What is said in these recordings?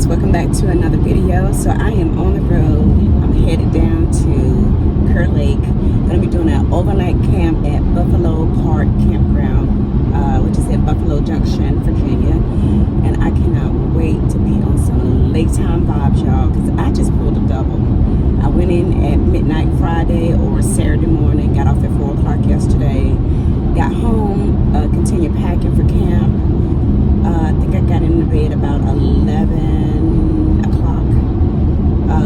guys, welcome back to another video. So I am on the road. I'm headed down to Kerr Lake. Gonna be doing an overnight camp at Buffalo Park Campground, which is at Buffalo Junction, Virginia. And I cannot wait to be on some laketime vibes, y'all, because I just pulled a double. I went in at midnight Friday or Saturday morning, got off at 4 o'clock yesterday, got home, continued packing for camp. I think I got into bed about 11 o'clock.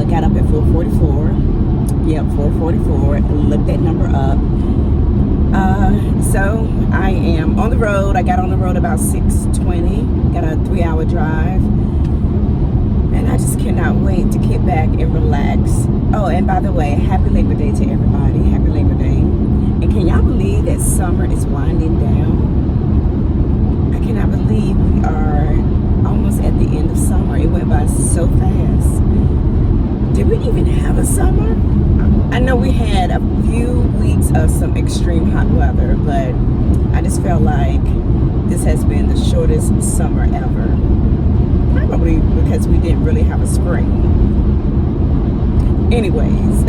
Got up at 4:44. Yep, 4:44. Looked that number up. So I am on the road. I got on the road about 6:20. Got a 3-hour drive. And I just cannot wait to get back and relax. Oh, and by the way, happy Labor Day to everybody. Happy Labor Day. And can y'all believe that summer is winding down? I cannot believe we are almost at the end of summer. It went by so fast. Did we even have a summer? I know we had a few weeks of some extreme hot weather, but I just felt like this has been the shortest summer ever. Probably because we didn't really have a spring. Anyways,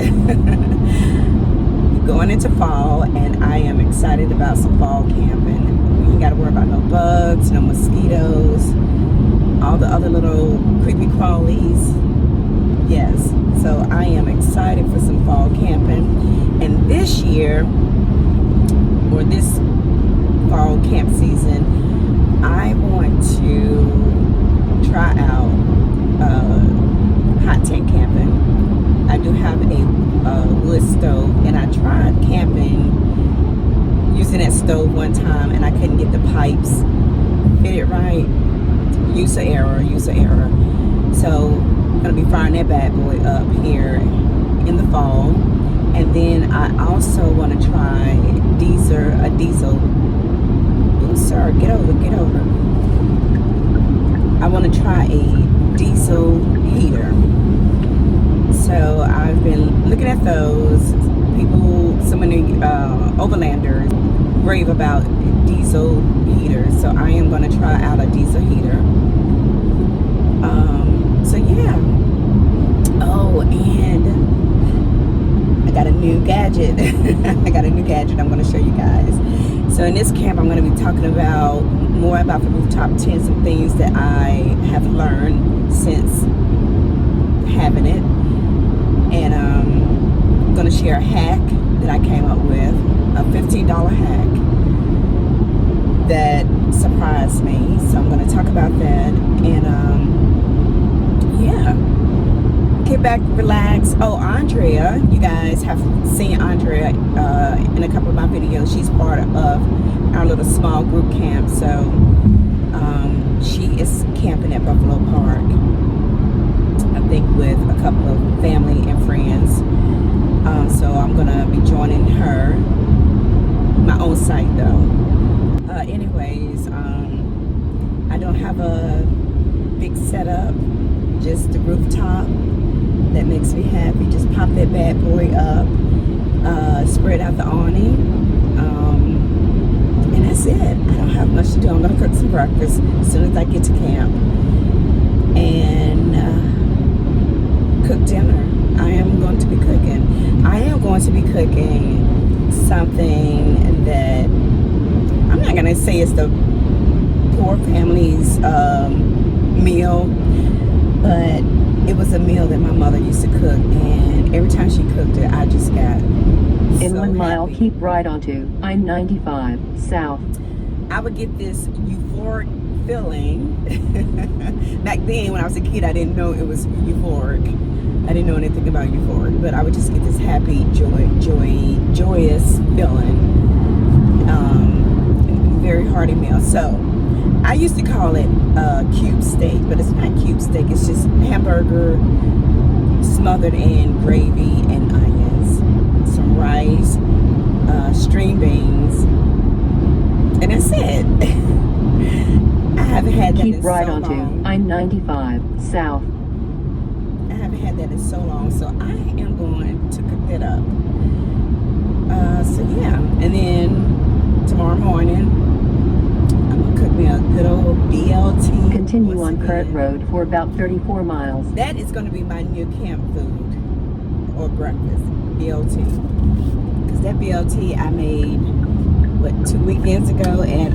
going into fall, and I am excited about some fall camping. You ain't got to worry about no bugs, no mosquitoes, all the other little creepy crawlies. Yes, so I am excited for some fall camping. And this year, or this fall camp season, I want to try out hot tent camping. I do have a wood stove, and I tried camping using that stove one time, and I couldn't get the pipes fitted right. Use of error. So I'm gonna be firing that bad boy up here in the fall. And then I also want to try a diesel. Oh, sir, get over. I want to try a diesel heater. So I've been looking at those. So many overlanders rave about diesel heaters. So I am going to try out a diesel heater. So yeah. Oh, and I got a new gadget. I'm going to show you guys. So in this camp, I'm going to be talking about more about the rooftop tent, some things that I have learned since having it. And I'm going to share a hack that I came up with, a $15 hack that surprised me. So I'm going to talk about that. And yeah, get back, relax. Oh, Andrea, you guys have seen Andrea in a couple of my videos. She's part of our little small group camp. So she is camping at Buffalo Park, I think with a couple of family and friends. So I'm gonna be joining her. My own site though. Anyways, I don't have a big setup, just the rooftop. That makes me happy. Just pop that bad boy up, spread out the awning, and that's it. I don't have much to do. I'm gonna cook some breakfast as soon as I get to camp, and cook dinner. I am going to be cooking something that I'm not gonna say it's the poor family's meal, but it was a meal that my mother used to cook, and every time she cooked it, I just got in so 1 mile, happy. keep right onto I-95 south. I would get this euphoric feeling. Back then, when I was a kid, I didn't know it was euphoric. I didn't know anything about euphoric, but I would just get this happy, joyous feeling. Very hearty meal. So I used to call it cube steak, but it's not cube steak. It's just hamburger smothered in gravy and onions, some rice, string beans, and that's it. I haven't had that Keep in right so onto long. I-95 south. I haven't had that in so long, so I am going to cook that up. So yeah, and then tomorrow morning I'm gonna cook me a good old BLT. Continue once on Current again. Road for about 34 miles. That is going to be my new camp food or breakfast, BLT. Because that BLT I made, what, 2 weekends ago at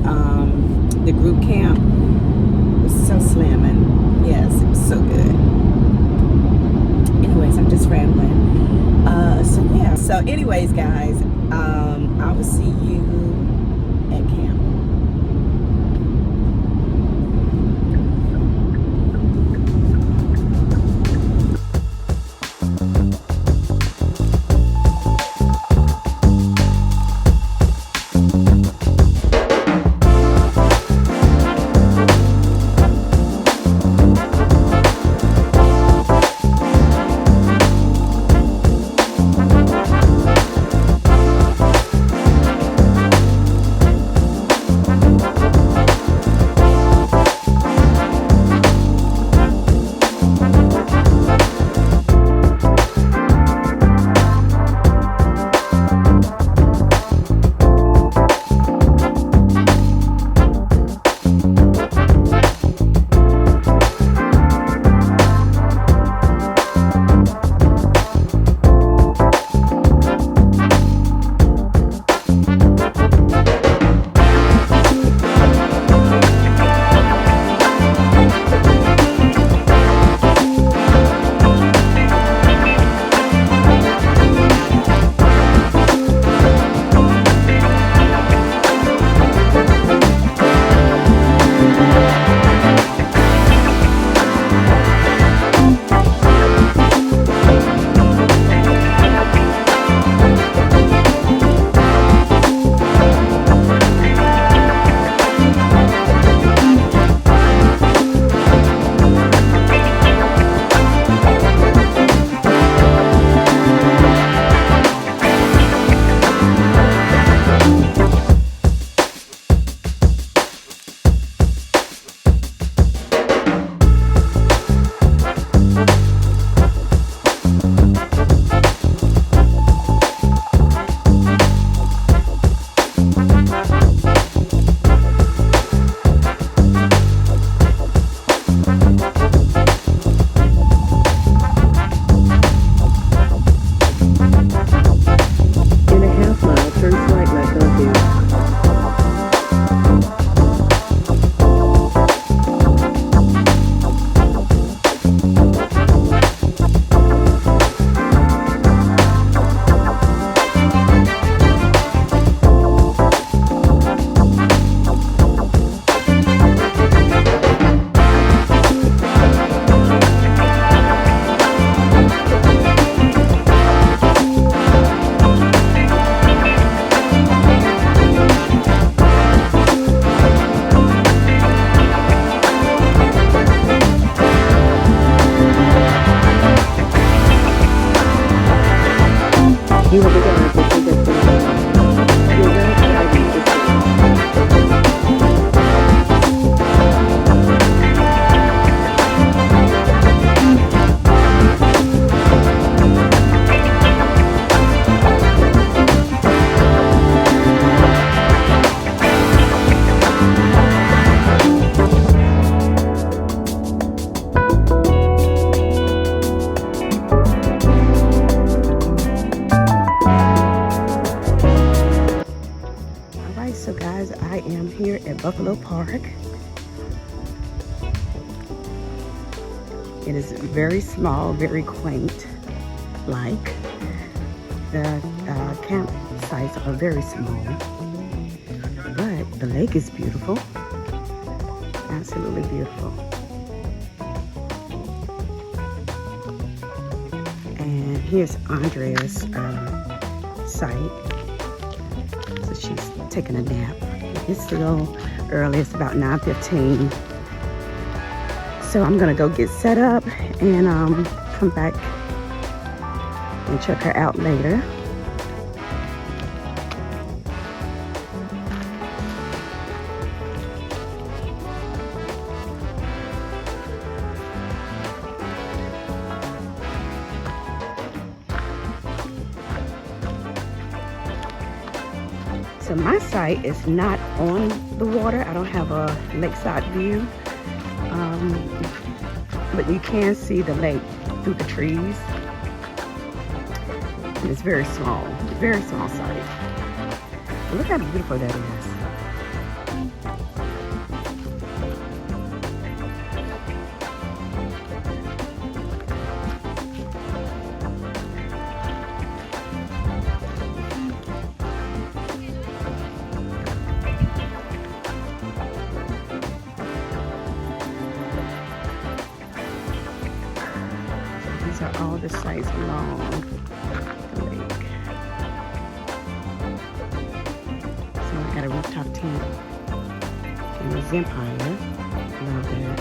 the group camp. It was so slamming. Yes, it was so good. Anyways, I'm just rambling. So yeah. So anyways, guys, I will see you at camp. You will be guided to destination. Your route ID is So guys, I am here at Buffalo Park. It is very small, very quaint like. The campsites are very small, but the lake is beautiful, absolutely beautiful. And here's Andrea's site. So she's taking a nap. It's a little early, it's about 9:15. So I'm gonna go get set up and come back and check her out later. So my site is not on the water. I don't have a lakeside view, but you can see the lake through the trees. And it's very small site. But look how beautiful that is. These are all the sites along the lake. So I got a rooftop tent and a Empire. Love that.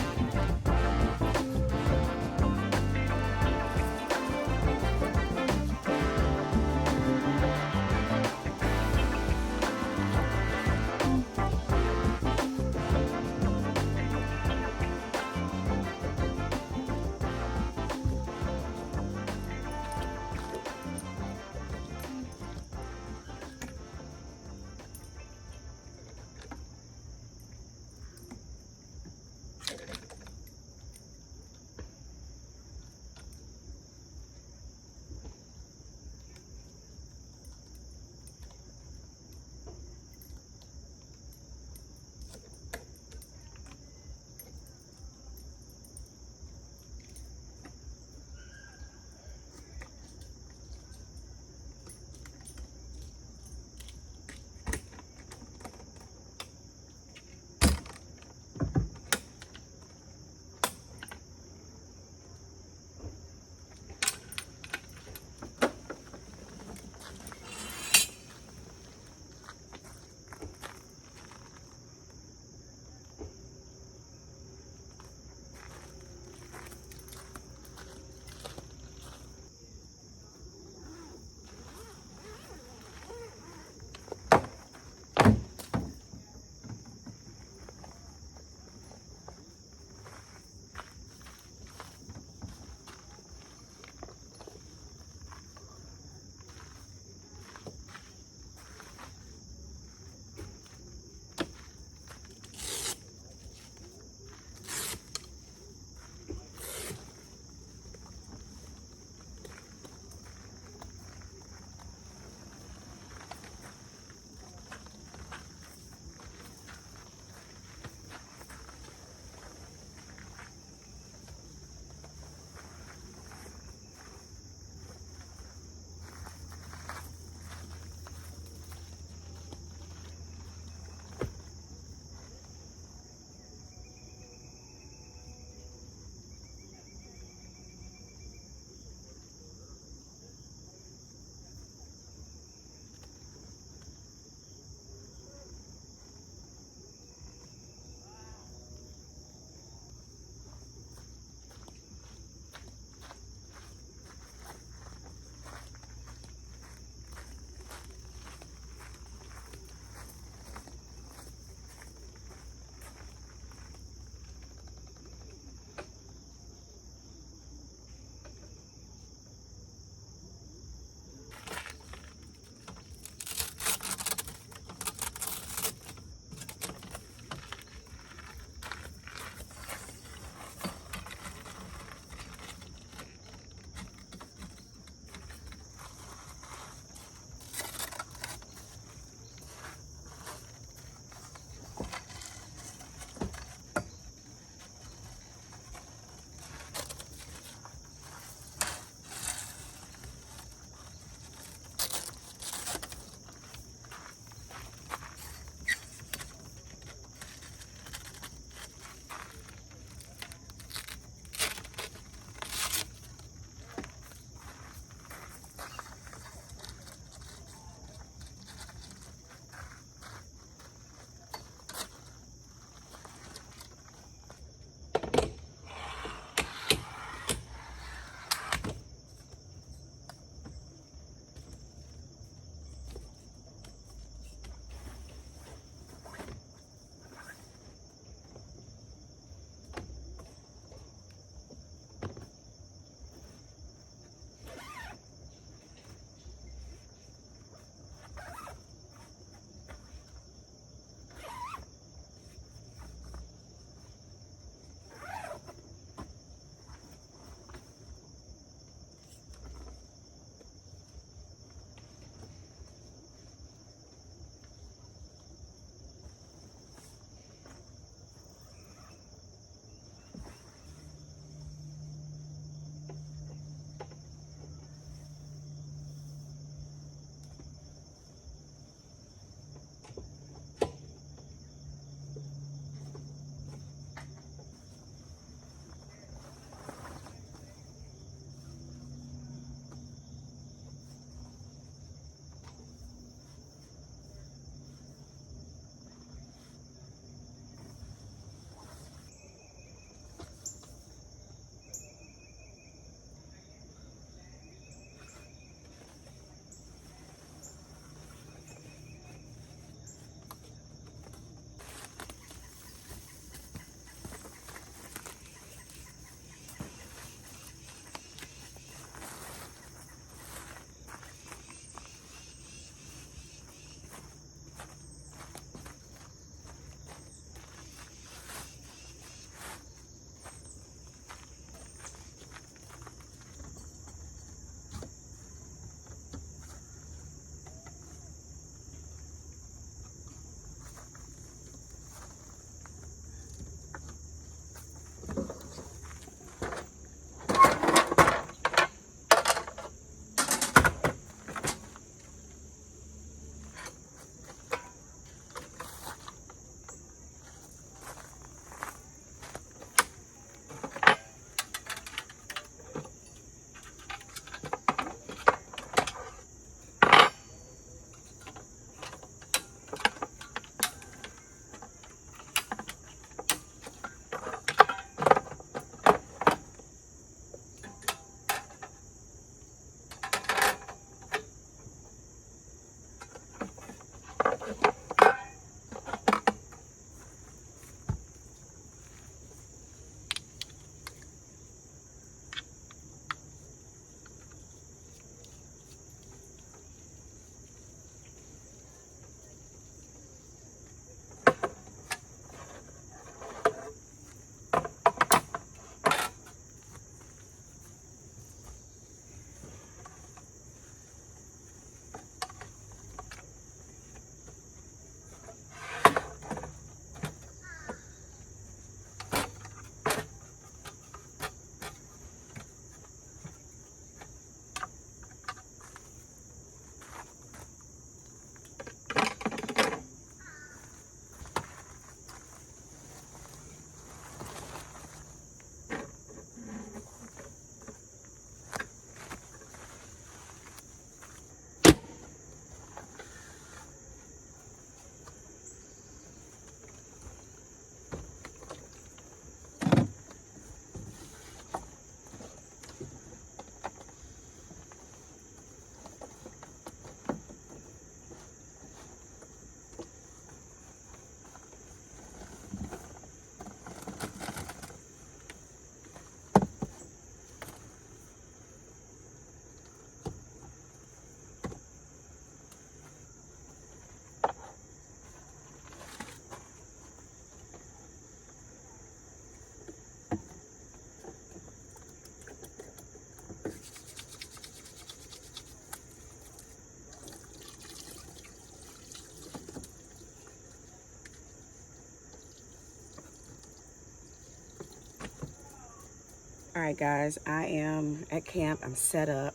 All right, guys, I am at camp. I'm set up.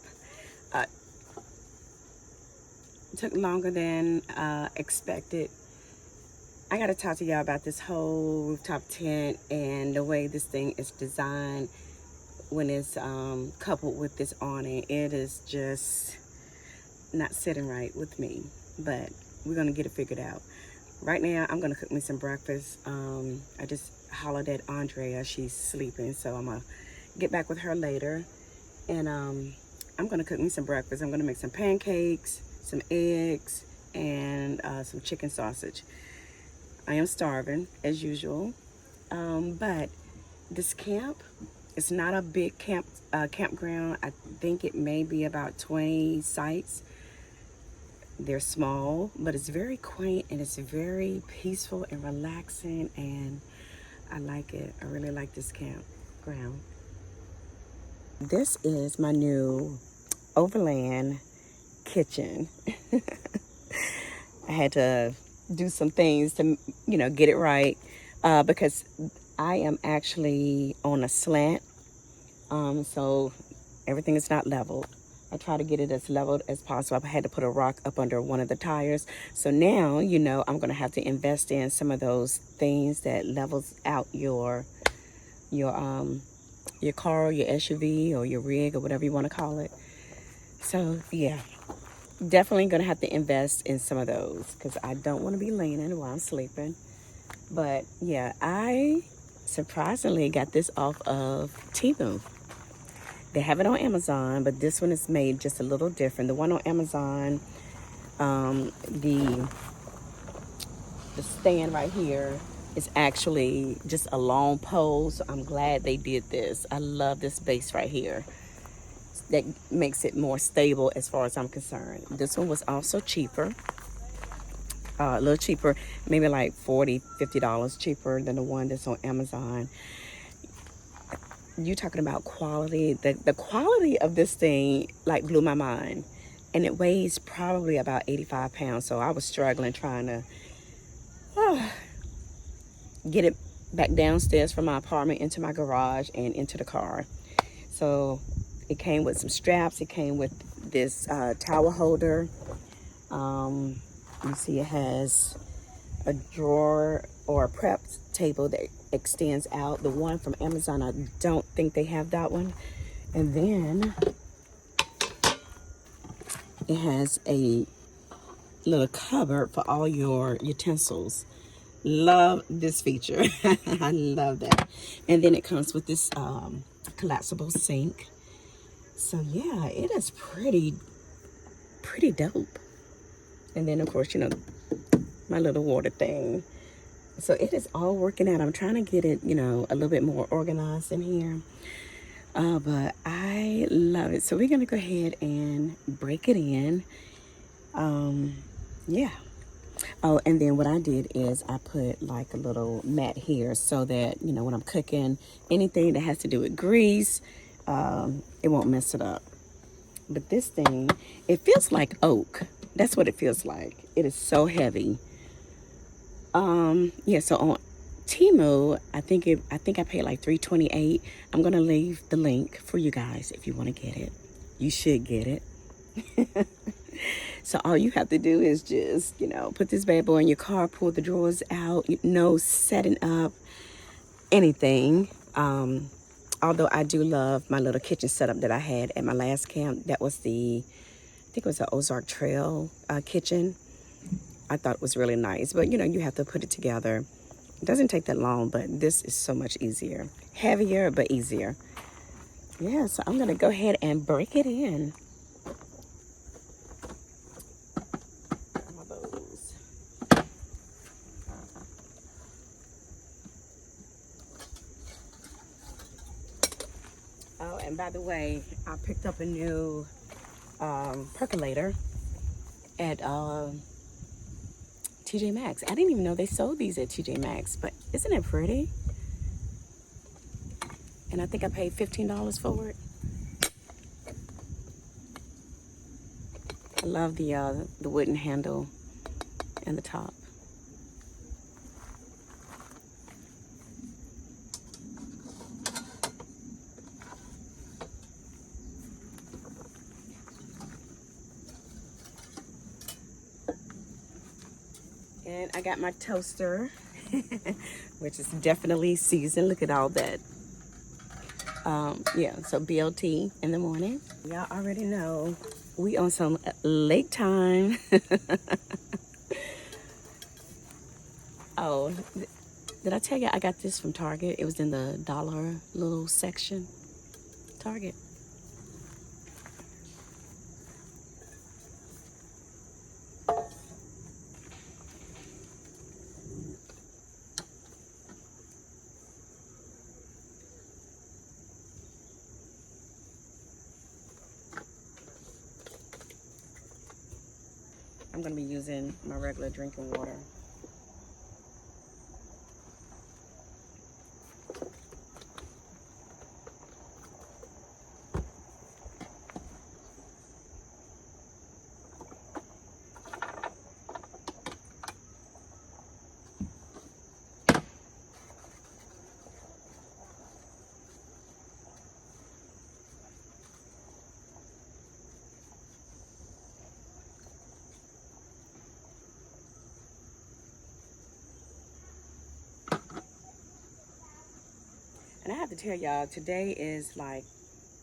It took longer than expected. I got to talk to y'all about this whole rooftop tent and the way this thing is designed when it's coupled with this awning. It is just not sitting right with me, but we're going to get it figured out. Right now, I'm going to cook me some breakfast. I just hollered at Andrea. She's sleeping, so I'm going to get back with her later. And I'm going to cook me some breakfast. I'm going to make some pancakes, some eggs, and some chicken sausage. I am starving, as usual. But this camp, it's not a big campground. I think it may be about 20 sites. They're small, but it's very quaint and it's very peaceful and relaxing, and I like it. I really like this campground. This is my new Overland Kitchen. I had to do some things to, get it right because I am actually on a slant, so everything is not leveled. I try to get it as leveled as possible. I had to put a rock up under one of the tires. So now, I'm going to have to invest in some of those things that levels out your car or your SUV or your rig or whatever you want to call it. So, yeah, definitely going to have to invest in some of those because I don't want to be leaning while I'm sleeping. But, yeah, I surprisingly got this off of Temu. They have it on Amazon, but this one is made just a little different. The one on Amazon, the stand right here is actually just a long pole. So I'm glad they did this. I love this base right here. That makes it more stable as far as I'm concerned. This one was also cheaper. A little cheaper, maybe like $40, $50 cheaper than the one that's on Amazon. You talking about quality, the quality of this thing like blew my mind, and it weighs probably about 85 pounds. So I was struggling trying to get it back downstairs from my apartment into my garage and into the car. So it came with some straps. It came with this towel holder. You see it has a drawer or a prep table that extends out. The one from Amazon, I don't think they have that one. And then it has a little cupboard for all your utensils. Love this feature. I love that. And then it comes with this collapsible sink. So yeah, it is pretty dope. And then of course, my little water thing. So it is all working out. I'm trying to get it, a little bit more organized in here. But I love it. So we're going to go ahead and break it in. Yeah. Oh, and then what I did is I put like a little mat here so that, when I'm cooking, anything that has to do with grease, it won't mess it up. But this thing, it feels like oak. That's what it feels like. It is so heavy. Yeah, so on Temu, I think I paid like $328. I'm gonna leave the link for you guys if you want to get it. You should get it. So all you have to do is just, put this bad boy in your car, pull the drawers out, no setting up anything. Although I do love my little kitchen setup that I had at my last camp. That was I think it was the Ozark Trail kitchen. I thought it was really nice, but you have to put it together. It doesn't take that long, but this is so much easier. Heavier, but easier. Yeah, so I'm gonna go ahead and break it in. Oh, and by the way, I picked up a new percolator at TJ Maxx. I didn't even know they sold these at TJ Maxx, but isn't it pretty? And I think I paid $15 for it. I love the wooden handle and the top. And I got my toaster, which is definitely seasoned. Look at all that. Yeah, so BLT in the morning. Y'all already know we on some lake time. Oh, did I tell you I got this from Target? It was in the dollar little section. Target. I'm gonna be using my regular drinking water. And I have to tell y'all, today is like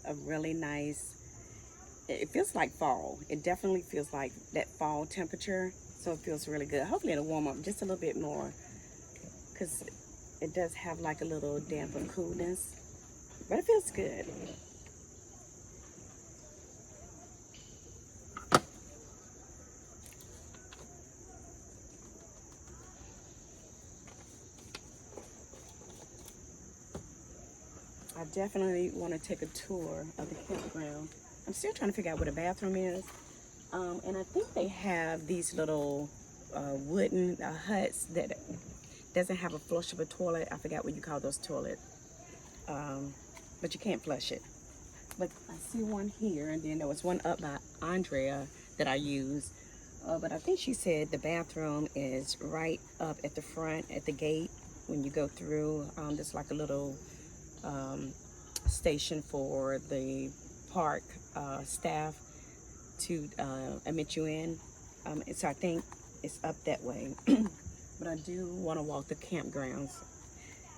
a really nice, it feels like fall. It definitely feels like that fall temperature. So it feels really good. Hopefully it'll warm up just a little bit more, because it does have like a little damp and coolness, but it feels good. I definitely want to take a tour of the campground. I'm still trying to figure out what a bathroom is. And I think they have these little wooden huts that doesn't have a flushable toilet. I forgot what you call those toilets. But you can't flush it. But I see one here, and then there was one up by Andrea that I used. But I think she said the bathroom is right up at the front, at the gate. When you go through, there's like a little station for the park staff to admit you in. So I think it's up that way. But I do want to walk the campgrounds.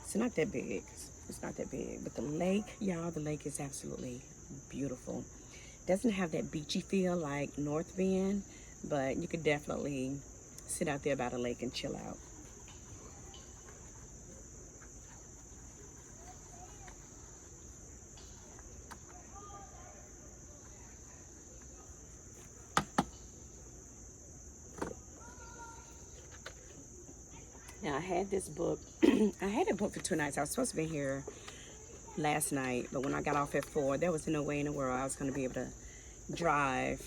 It's not that big. It's not that big. But the lake, y'all, the lake is absolutely beautiful. Doesn't have that beachy feel like North Bend, but you could definitely sit out there by the lake and chill out. Now I had this book, I had it booked for 2 nights. I was supposed to be here last night, but when I got off at 4, there was no way in the world I was going to be able to drive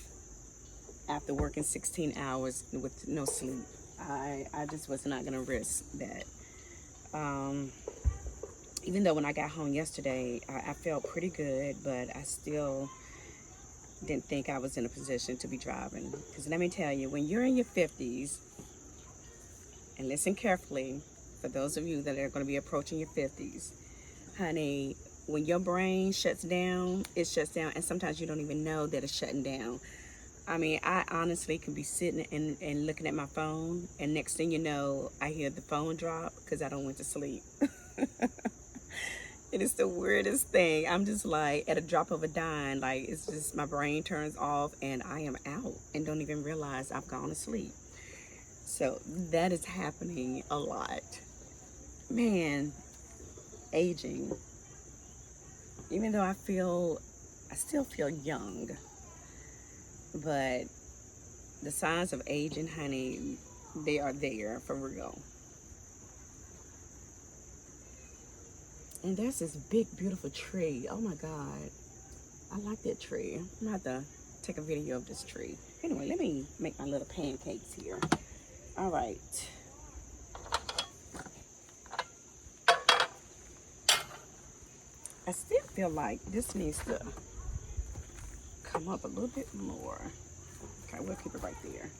after working 16 hours with no sleep. I just was not going to risk that. Even though when I got home yesterday, I felt pretty good, but I still didn't think I was in a position to be driving. Because let me tell you, when you're in your 50s, and listen carefully, for those of you that are going to be approaching your 50s, honey, when your brain shuts down, it shuts down, and sometimes you don't even know that it's shutting down. I mean, I honestly can be sitting and looking at my phone, and next thing you know, I hear the phone drop because I don't went to sleep. It is the weirdest thing. I'm just like, at a drop of a dime, like, it's just my brain turns off and I am out and don't even realize I've gone to sleep. So that is happening a lot. Man, aging. Even though I still feel young, but the signs of aging, honey, they are there for real. And there's this big, beautiful tree. Oh my God. I like that tree. I'm gonna have to take a video of this tree. Anyway, let me make my little pancakes here. All right. I still feel like this needs to come up a little bit more. Okay, we'll keep it right there.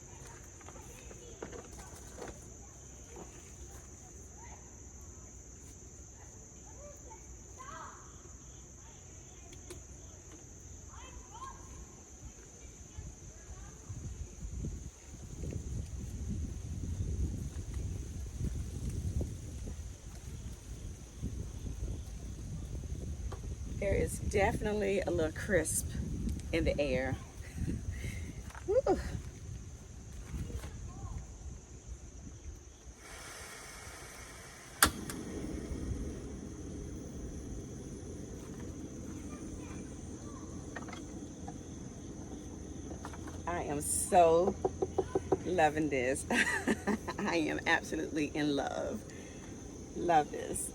There is definitely a little crisp in the air. Woo. I am so loving this. I am absolutely in love. Love this.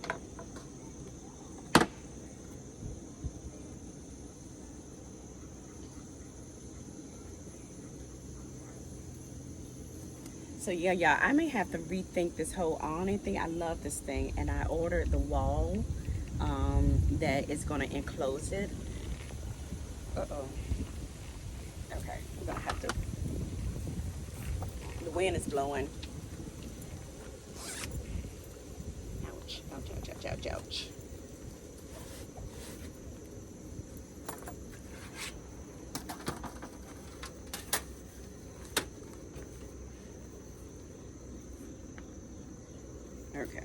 So yeah, I may have to rethink this whole awning thing. I love this thing, and I ordered the wall that is going to enclose it. Uh-oh. Okay, I'm gonna have to. The wind is blowing. Ouch! Ouch! Ouch! Ouch! Ouch! Ouch! Okay.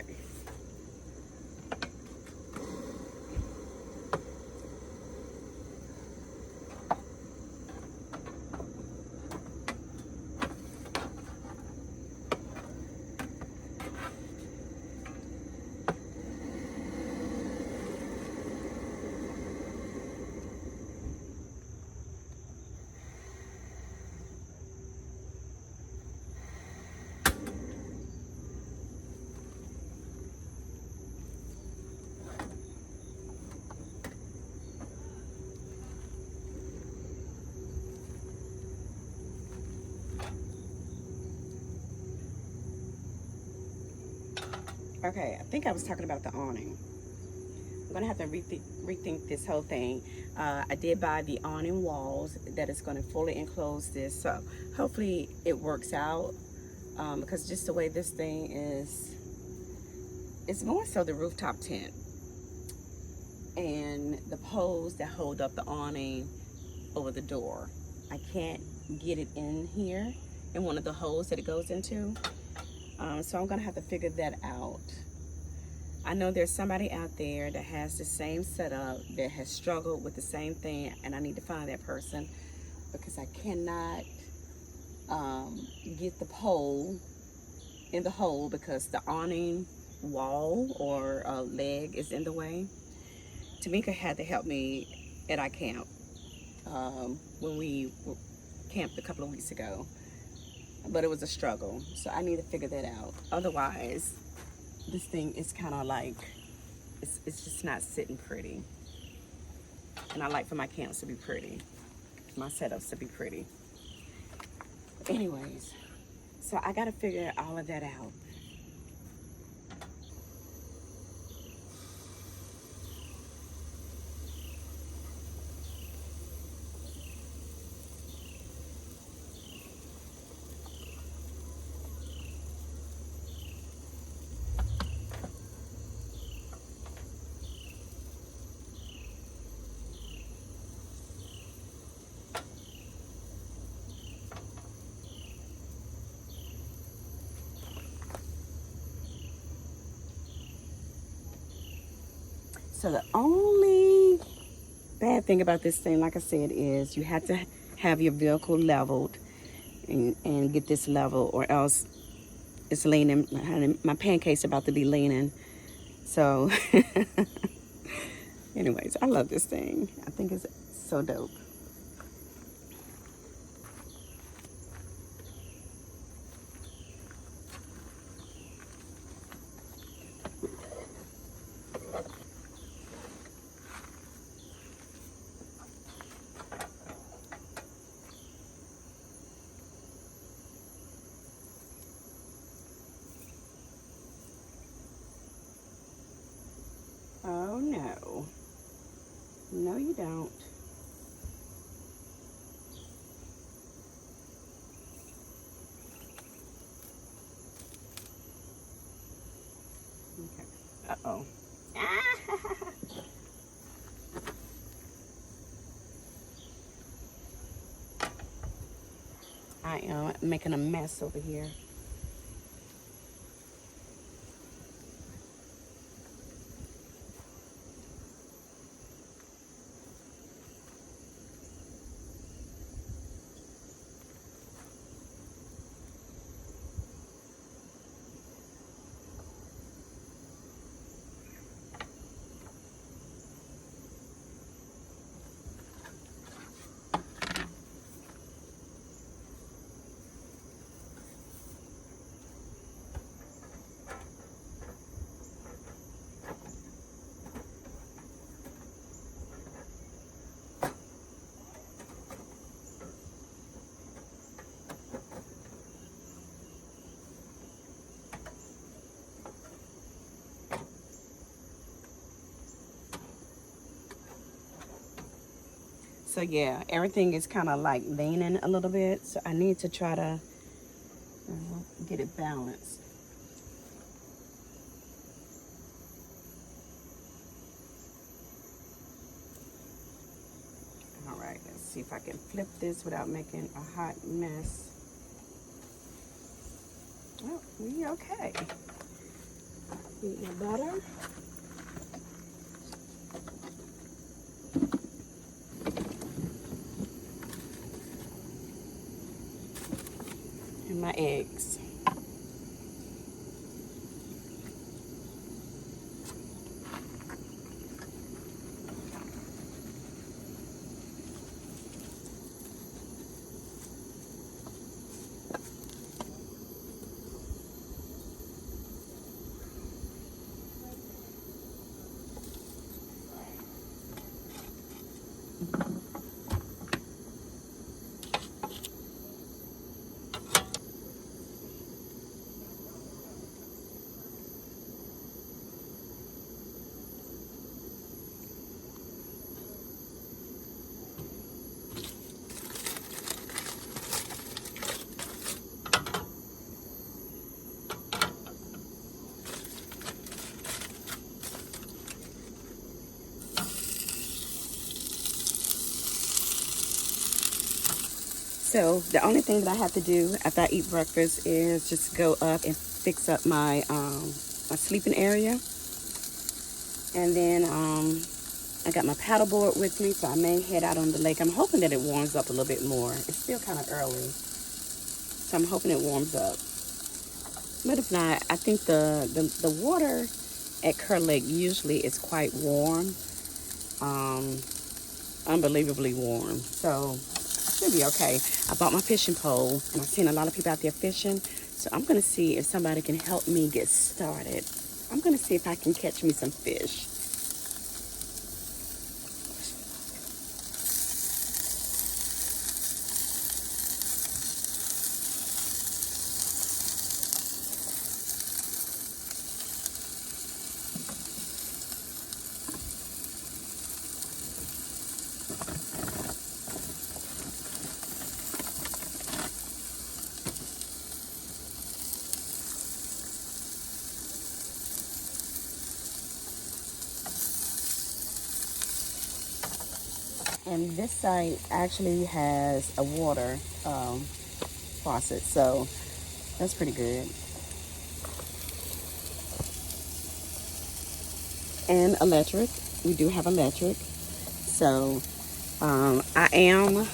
Okay, I think I was talking about the awning. I'm gonna have to rethink this whole thing. I did buy the awning walls that is gonna fully enclose this, so hopefully it works out, because just the way this thing is, it's more so the rooftop tent and the poles that hold up the awning over the door. I can't get it in here in one of the holes that it goes into. So I'm gonna have to figure that out. I know there's somebody out there that has the same setup, that has struggled with the same thing, and I need to find that person, because I cannot get the pole in the hole because the awning wall or leg is in the way. Tamika had to help me at our camp when we camped a couple of weeks ago. But it was a struggle, so I need to figure that out. Otherwise, this thing is kind of like, it's just not sitting pretty. And I like for my camps to be pretty, my setups to be pretty. But anyways, so I gotta figure all of that out. So the only bad thing about this thing, like I said, is you have to have your vehicle leveled and get this level, or else it's leaning. My pancake's about to be leaning. So anyways, I love this thing. I think it's so dope. Oh no. No, you don't. Okay. Uh-oh. I am making a mess over here. So yeah, everything is kind of like leaning a little bit. So I need to try to get it balanced. All right, let's see if I can flip this without making a hot mess. Well, we okay. Heat my butter. And my eggs. So the only thing that I have to do after I eat breakfast is just go up and fix up my my sleeping area. And then I got my paddleboard with me, so I may head out on the lake. I'm hoping that it warms up a little bit more. It's still kind of early, so I'm hoping it warms up. But if not, I think the water at Kerr Lake usually is quite warm, unbelievably warm. So should be okay. I bought my fishing pole, and I've seen a lot of people out there fishing. So I'm gonna see if somebody can help me get started. I'm gonna see if I can catch me some fish. And this site actually has a water faucet, so that's pretty good. And electric, we do have electric. So I am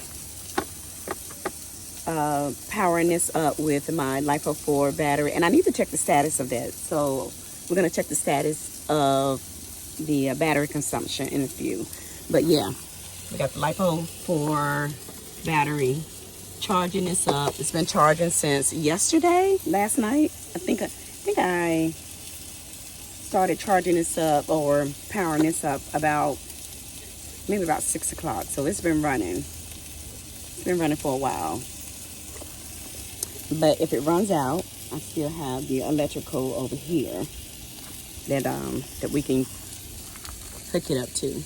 powering this up with my LiPo4 battery, and I need to check the status of that. So we're gonna check the status of the battery consumption in a few. But yeah, we got the LiPo4 battery charging this up. It's been charging since yesterday, last night. I think I started charging this up or powering this up maybe about 6 o'clock. So it's been running. It's been running for a while. But if it runs out, I still have the electrical over here that we can hook it up to.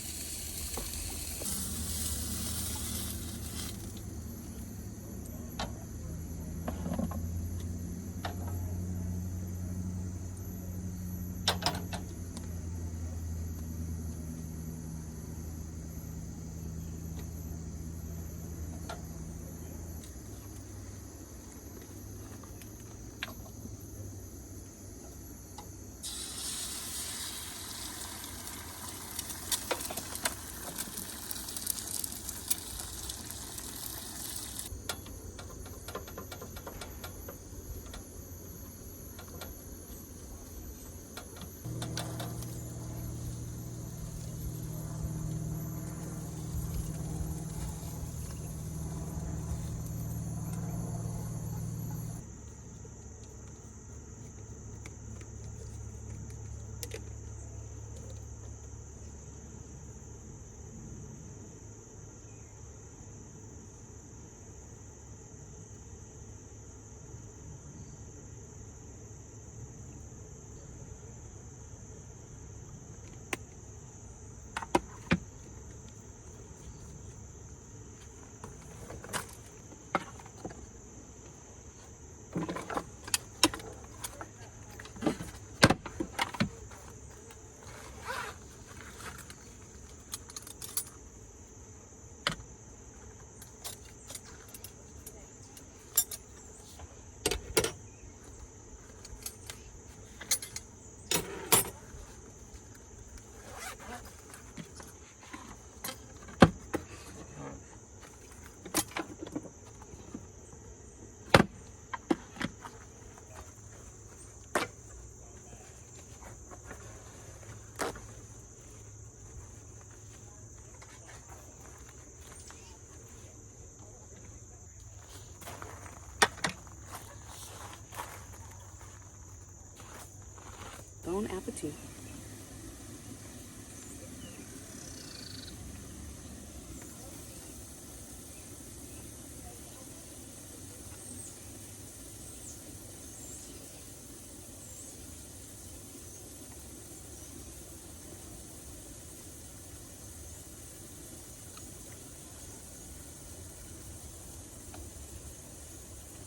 Bon appetit.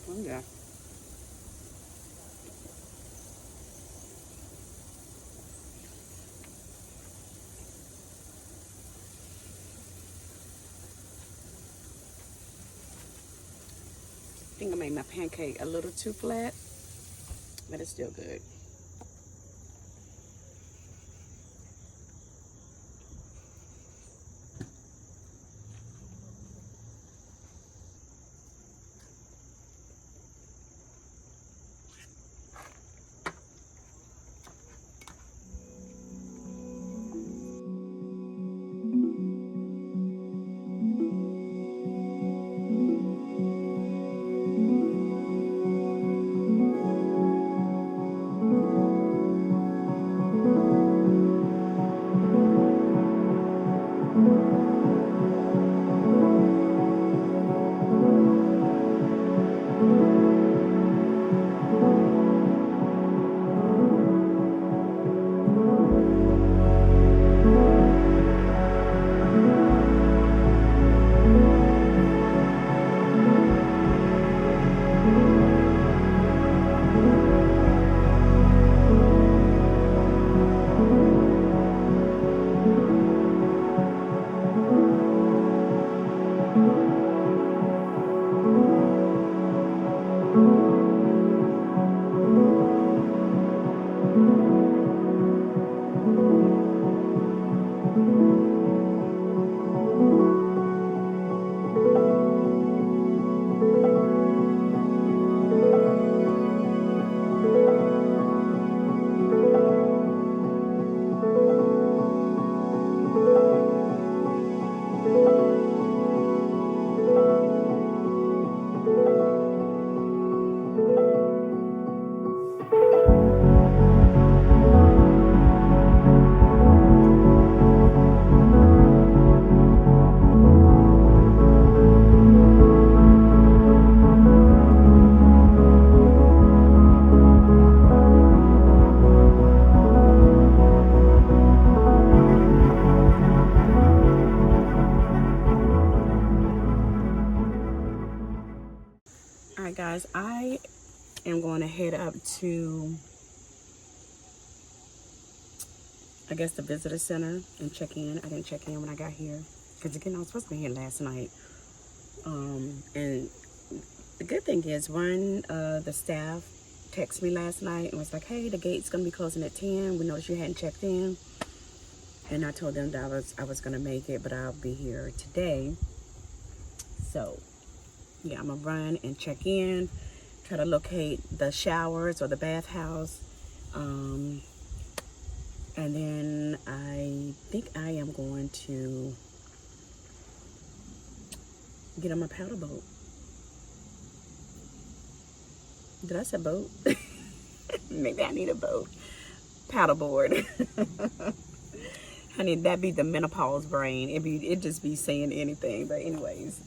Oh yeah. I think I made my pancake a little too flat, but it's still good. Alright guys, I am going to head up to, I guess, the visitor center and check in. I didn't check in when I got here because again, I was supposed to be here last night. And the good thing is one of the staff texted me last night and was like, hey, the gate's going to be closing at 10. We noticed you hadn't checked in. And I told them that I was going to make it, but I'll be here today. So yeah, I'm gonna run and check in, try to locate the showers or the bathhouse, and then I think I am going to get on my paddle boat. Did I say boat? Maybe I need a boat. Paddleboard. Honey, that be the menopause brain. It just be saying anything. But anyways.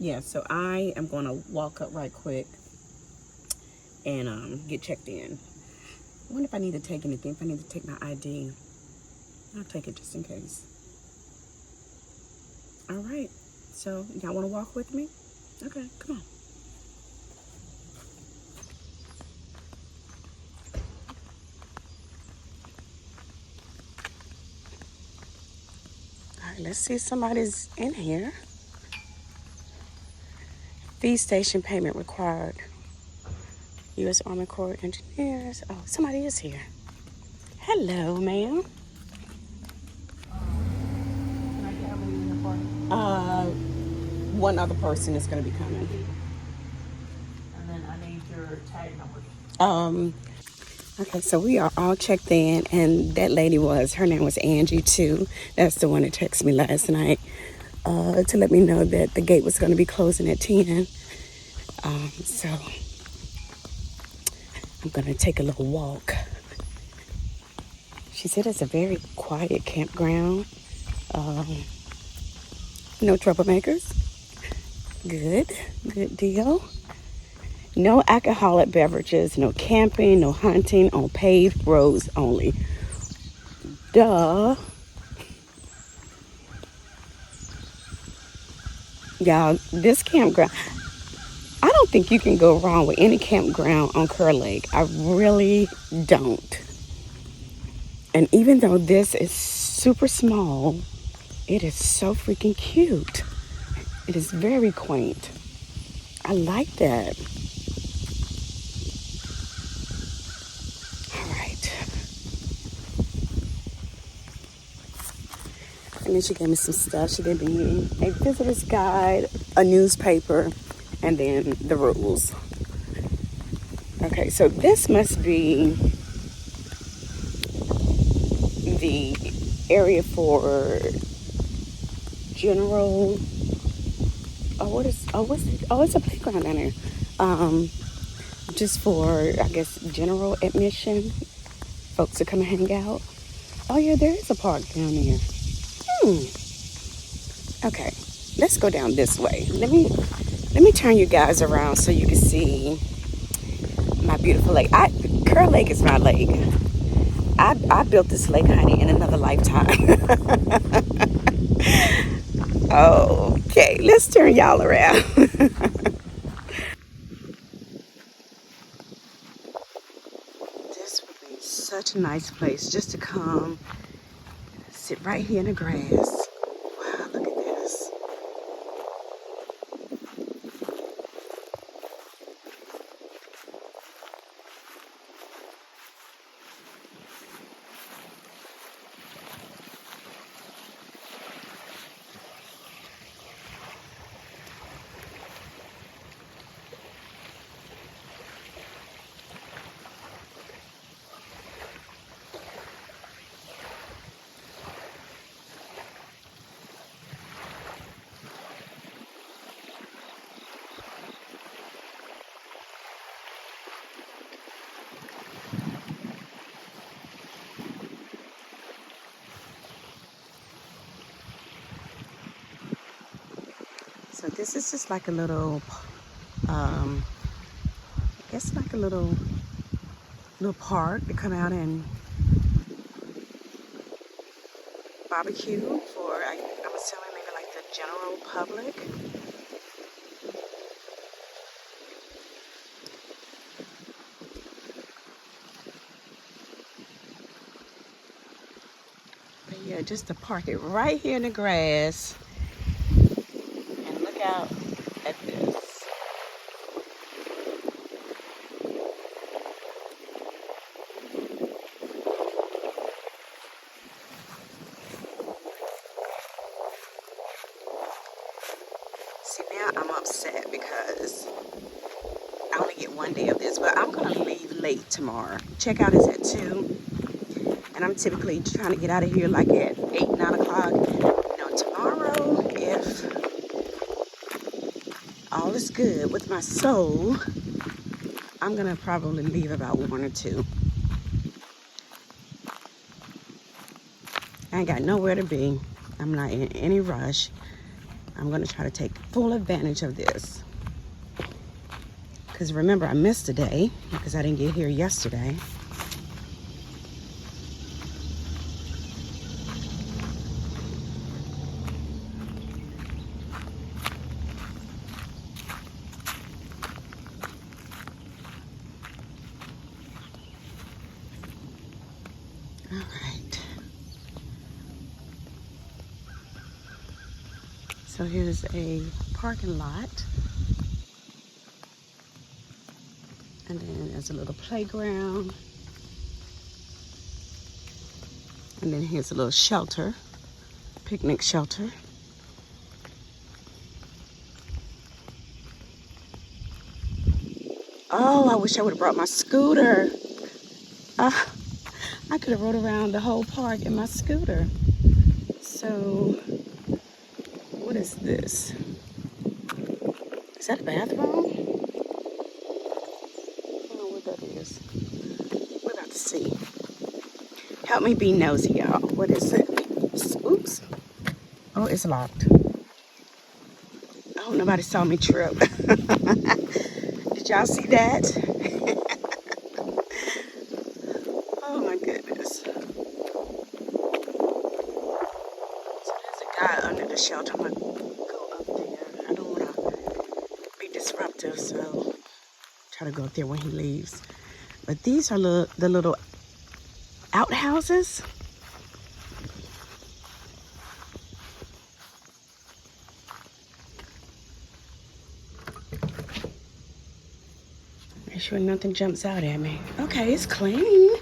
Yeah, so I am going to walk up right quick and get checked in. I wonder if I need to take anything, if I need to take my ID. I'll take it just in case. All right, so y'all want to walk with me? Okay, come on. All right, let's see if somebody's in here. Fee station payment required. U.S. Army Corps of Engineers. Oh, somebody is here. Hello, ma'am. One other person is going to be coming. And then I need your tag number. Okay, so we are all checked in, and that lady her name was Angie too. That's the one that texted me last night. To let me know that the gate was going to be closing at 10. So I'm going to take a little walk She said it's a very quiet campground. No troublemakers. Good deal. No alcoholic beverages, no camping, no hunting on paved roads only. Duh. Y'all, this campground, I don't think you can go wrong with any campground on Kerr Lake. I really don't. And even though this is super small, it is so freaking cute. It is very quaint. I like that. All right. And then she gave me some stuff. She gave me a visitor's guide, a newspaper, and then the rules. Okay, so this must be the area for general. It's a playground down there. Just for, I guess, general admission, folks to come and hang out. Oh yeah, there is a park down there. Okay, let's go down this way. Let me turn you guys around so you can see my beautiful lake. Kerr Lake is my lake. I built this lake, honey, in another lifetime. Okay, let's turn y'all around. This would be such a nice place just to come sit right here in the grass. Wow, look at this. So this is just like a little, I guess like a little park to come out and barbecue for, I was telling maybe like the general public. But yeah, just to park it right here in the grass. Look out at this. See, now I'm upset because I only get one day of this, but I'm going to leave late tomorrow. Checkout is at 2, and I'm typically trying to get out of here like at 8, 9 o'clock. Tomorrow, if all is good with my soul, I'm gonna probably leave about 1 or 2. I ain't got nowhere to be. I'm not in any rush. I'm gonna try to take full advantage of this. Because remember, I missed a day because I didn't get here yesterday. All right. So here's a parking lot. And then there's a little playground. And then here's a little shelter, picnic shelter. Oh, I wish I would have brought my scooter. I could have rode around the whole park in my scooter. So, what is this? Is that a bathroom? I don't know what that is. We're about to see. Help me be nosy, y'all. What is it? Oops. Oh, it's locked. Oh, nobody saw me trip. Did y'all see that? Oh my goodness. So there's a guy under the shelter. I'm gonna go up there. I don't want to be disruptive, so try to go up there when he leaves. But these are the little outhouses. Make sure nothing jumps out at me. Okay, it's clean.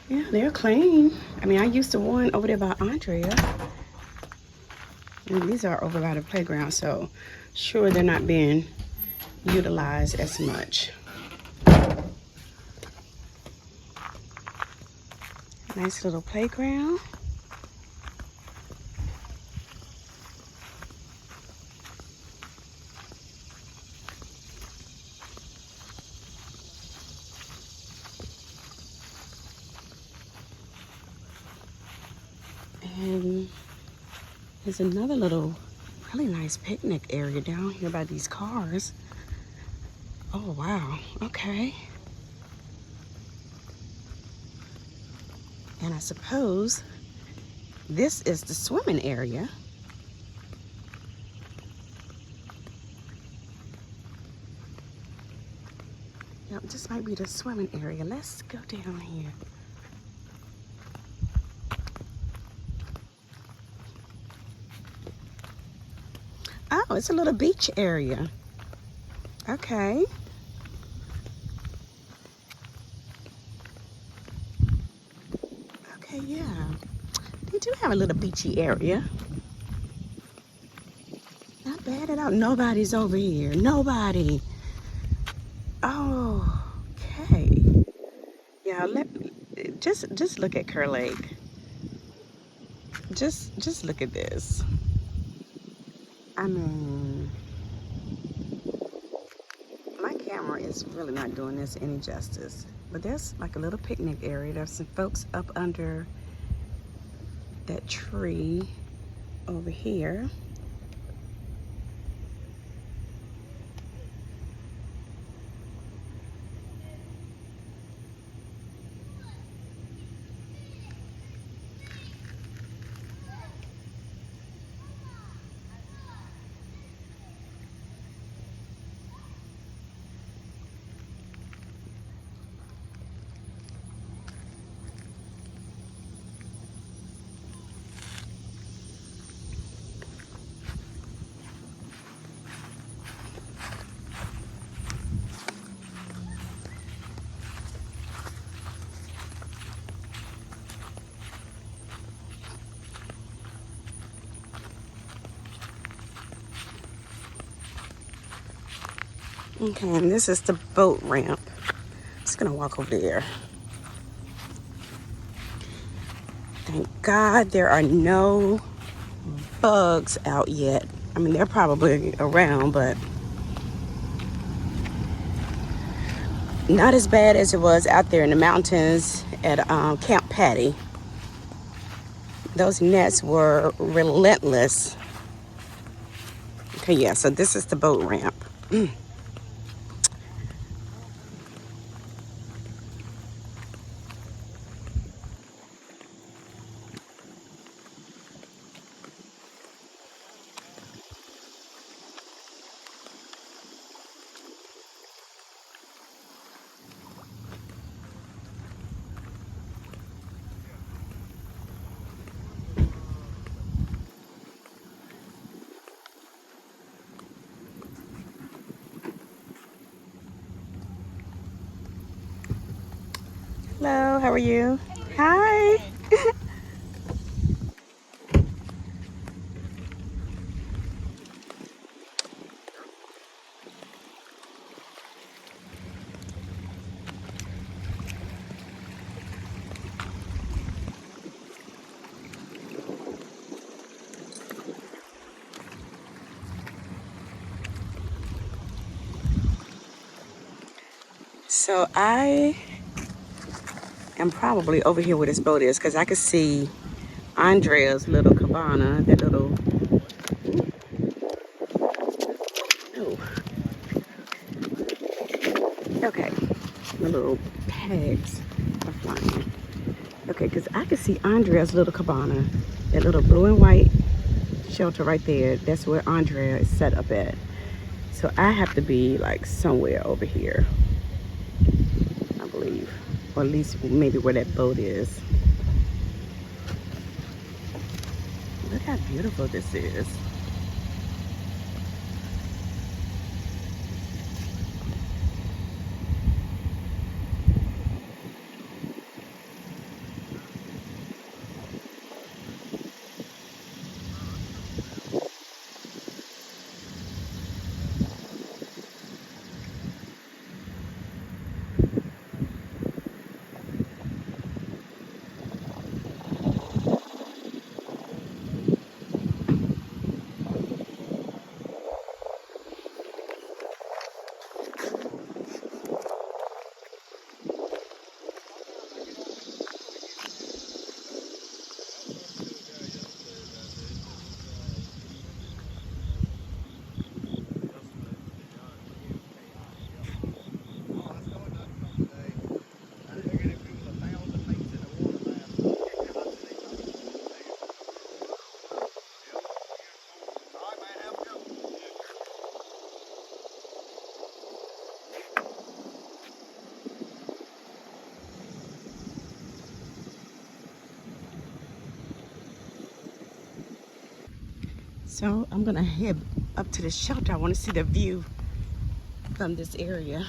Yeah, they're clean. I mean, I used the one over there by Andrea. And these are over by the playground, so sure they're not being utilized as much. Nice little playground. And there's another little really nice picnic area down here by these cars. Oh, wow. Okay. And I suppose this is the swimming area. Yep, this might be the swimming area. Let's go down here. Oh, it's a little beach area. Okay. Okay, yeah. They do have a little beachy area. Not bad at all. Nobody's over here. Nobody. Oh, okay. Yeah, just look at Kerr Lake. Just look at this. I mean, my camera is really not doing this any justice. But there's like a little picnic area. There's some folks up under that tree over here. Okay, and this is the boat ramp. Just gonna walk over there. Thank God there are no bugs out yet. I mean, they're probably around, but not as bad as it was out there in the mountains at Camp Patty. Those nets were relentless. Okay, yeah, so this is the boat ramp. Hello, how are you? Hi. So I am probably over here where this boat is, because I could see Andrea's little cabana, that little, oh, okay, the little tags are flying. Okay, because I could see Andrea's little cabana, that little blue and white shelter right there. That's where Andrea is set up at. So I have to be like somewhere over here, I believe, or at least maybe where that boat is. Look how beautiful this is. So I'm gonna head up to the shelter. I want to see the view from this area.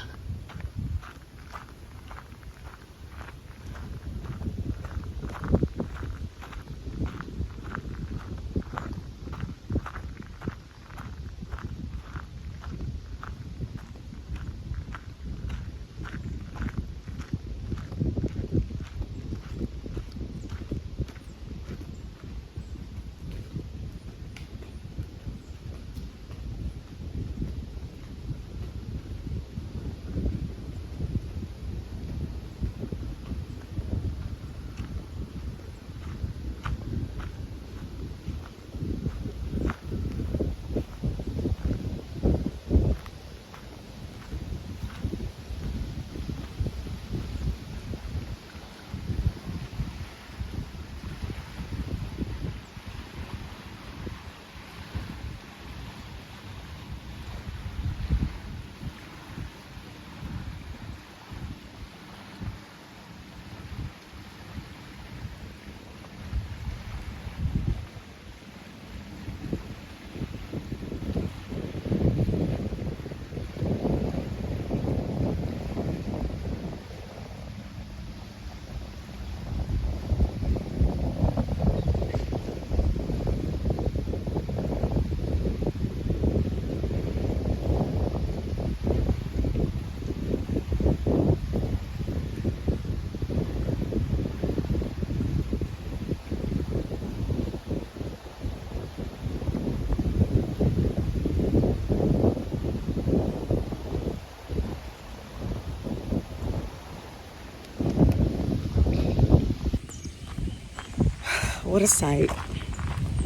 What a sight.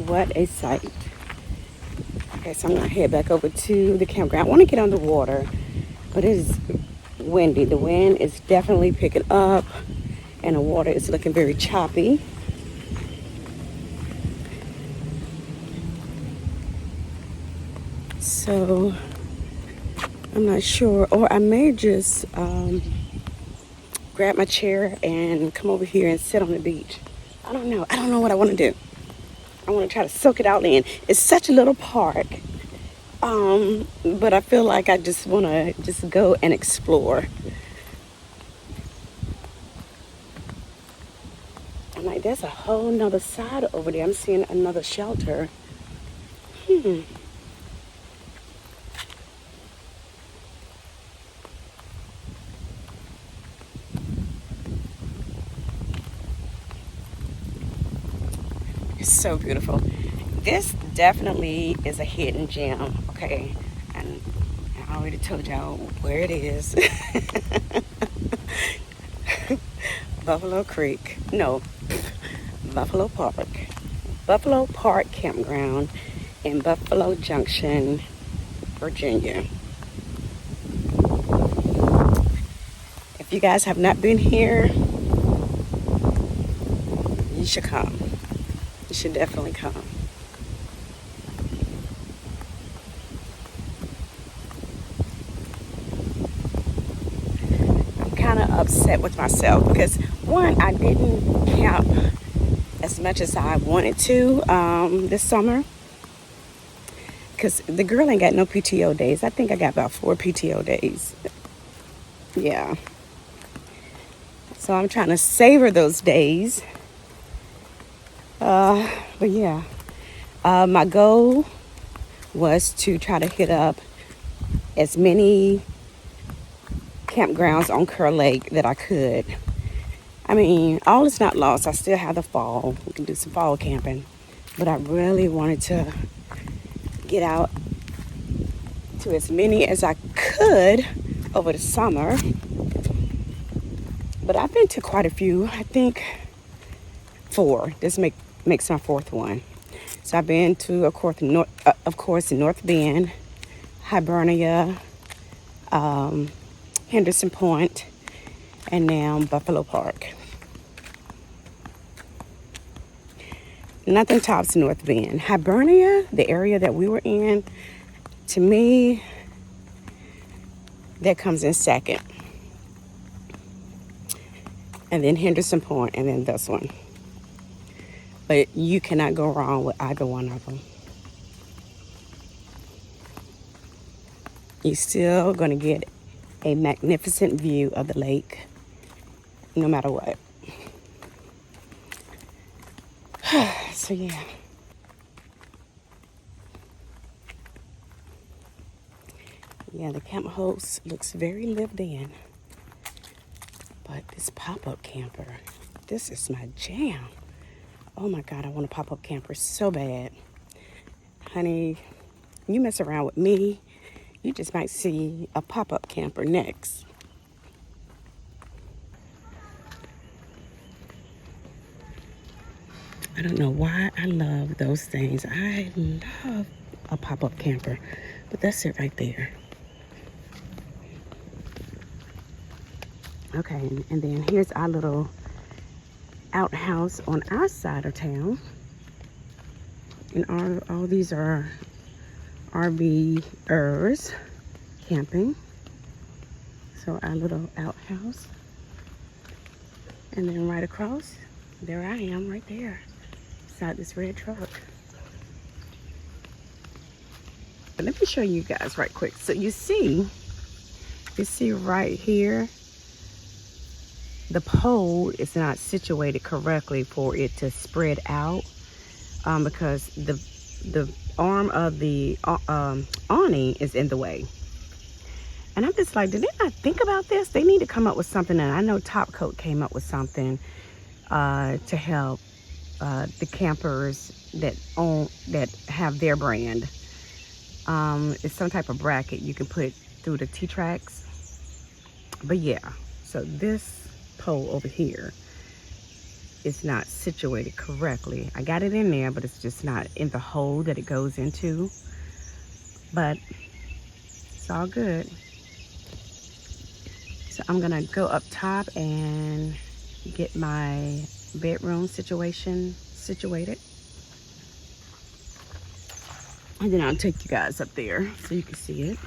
What a sight. Okay, so I'm gonna head back over to the campground. I want to get on the water, but it is windy. The wind is definitely picking up and the water is looking very choppy. So I'm not sure, or I may just grab my chair and come over here and sit on the beach. I don't know. I don't know what I want to do. I want to try to soak it all in. It's such a little park, but I feel like I just want to just go and explore. I'm like, there's a whole nother side over there. I'm seeing another shelter. It's so beautiful. This definitely is a hidden gem, okay? And I already told y'all where it is. Buffalo Creek. No, Buffalo Park. Buffalo Park Campground in Buffalo Junction, Virginia. If you guys have not been here, you should come. You should definitely come. I'm kind of upset with myself because, one, I didn't camp as much as I wanted to this summer. Because the girl ain't got no PTO days. I think I got about 4 PTO days. Yeah. So I'm trying to savor those days. But yeah. My goal was to try to hit up as many campgrounds on Kerr Lake that I could. I mean, all is not lost. I still have the fall. We can do some fall camping. But I really wanted to get out to as many as I could over the summer. But I've been to quite a few. I think 4. This makes my 4th one. So I've been to, of course, North Bend, Hibernia, Henderson Point, and now Buffalo Park. Nothing tops North Bend. Hibernia, the area that we were in, to me, that comes in second. And then Henderson Point, and then this one. But you cannot go wrong with either one of them. You're still going to get a magnificent view of the lake, no matter what. So yeah. Yeah, the camp host looks very lived in. But this pop-up camper, this is my jam. Oh my God, I want a pop-up camper so bad. Honey, you mess around with me, you just might see a pop-up camper next. I don't know why I love those things. I love a pop-up camper, but that's it right there. Okay, and then here's our little outhouse on our side of town. And all these are RVers camping. So our little outhouse. And then right across, there I am right there, beside this red truck. But let me show you guys right quick. So you see right here, the pole is not situated correctly for it to spread out because the arm of the awning is in the way. And I'm just like, did they not think about this? They need to come up with something. And I know Top Coat came up with something to help the campers that have their brand. It's some type of bracket you can put through the T-tracks. But yeah, so this pole over here is not situated correctly. I got it in there, but it's just not in the hole that it goes into. But it's all good. So I'm gonna go up top and get my bedroom situation situated. And then I'll take you guys up there so you can see it.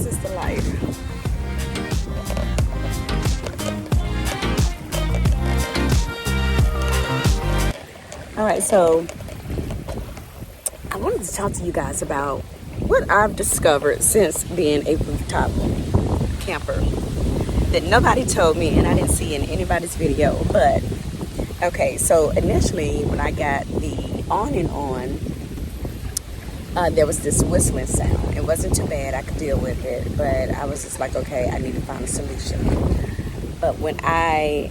is the light. All right, so I wanted to talk to you guys about what I've discovered since being a rooftop camper that nobody told me and I didn't see in anybody's video. But okay, so initially when I got the awning on, there was this whistling sound. It wasn't too bad, I could deal with it, but I was just like, okay, I need to find a solution. But when I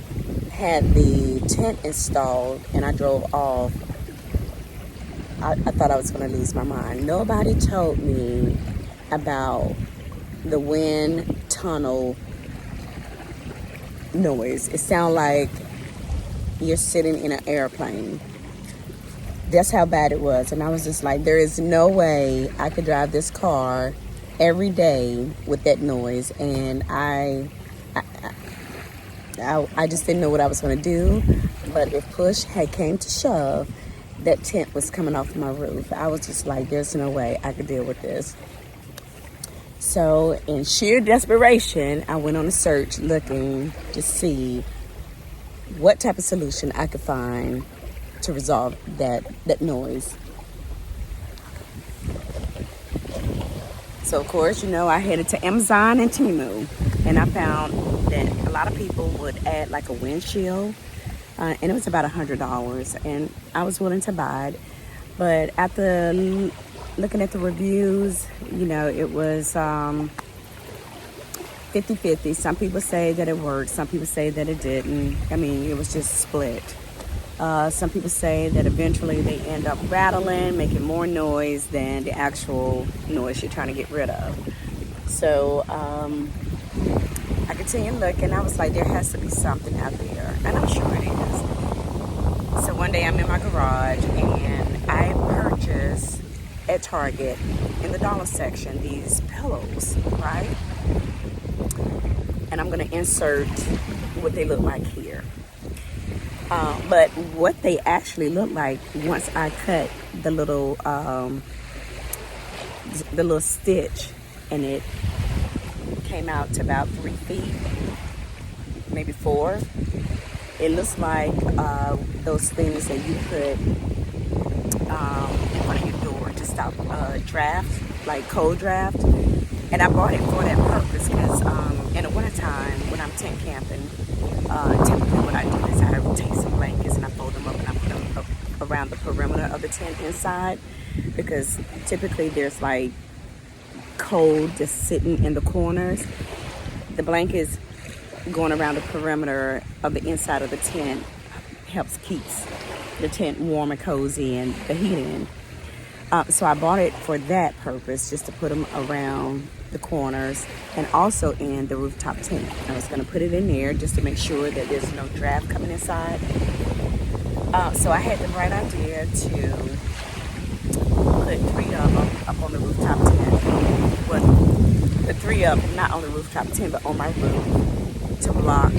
had the tent installed and I drove off, I thought I was going to lose my mind. Nobody told me about the wind tunnel noise. It sounds like you're sitting in an airplane. That's how bad it was. And I was just like, there is no way I could drive this car every day with that noise. And I just didn't know what I was going to do. But if push had came to shove, that tent was coming off my roof. I was just like, there's no way I could deal with this. So in sheer desperation, I went on a search looking to see what type of solution I could find to resolve that noise. So of course, you know, I headed to Amazon and Temu, and I found that a lot of people would add like a windshield, and it was about $100, and I was willing to buy it. But after looking at the reviews, you know, it was 50-50. Some people say that it worked, some people say that it didn't. I mean, it was just split. Some people say that eventually they end up rattling, making more noise than the actual noise you're trying to get rid of. So I continued looking. I was like, there has to be something out there, and I'm sure it is. So one day I'm in my garage and I purchased at Target in the dollar section these pillows, right? And I'm gonna insert what they look like here. But what they actually look like, once I cut the little stitch, and it came out to about 3 feet, maybe 4. It looks like those things that you put in front of your door to stop draft, like cold draft. And I bought it for that purpose because in the wintertime when I'm tent camping, typically what I do is I take some blankets and I fold them up and I put them up around the perimeter of the tent inside, because typically there's like cold just sitting in the corners. The blankets going around the perimeter of the inside of the tent helps keeps the tent warm and cozy and the heat in. So I bought it for that purpose, just to put them around the corners and also in the rooftop tent. I was going to put it in there just to make sure that there's no draft coming inside. So I had the bright idea to put 3 of them up on the rooftop tent. Well, the 3 of them, not on the rooftop tent, but on my roof, to block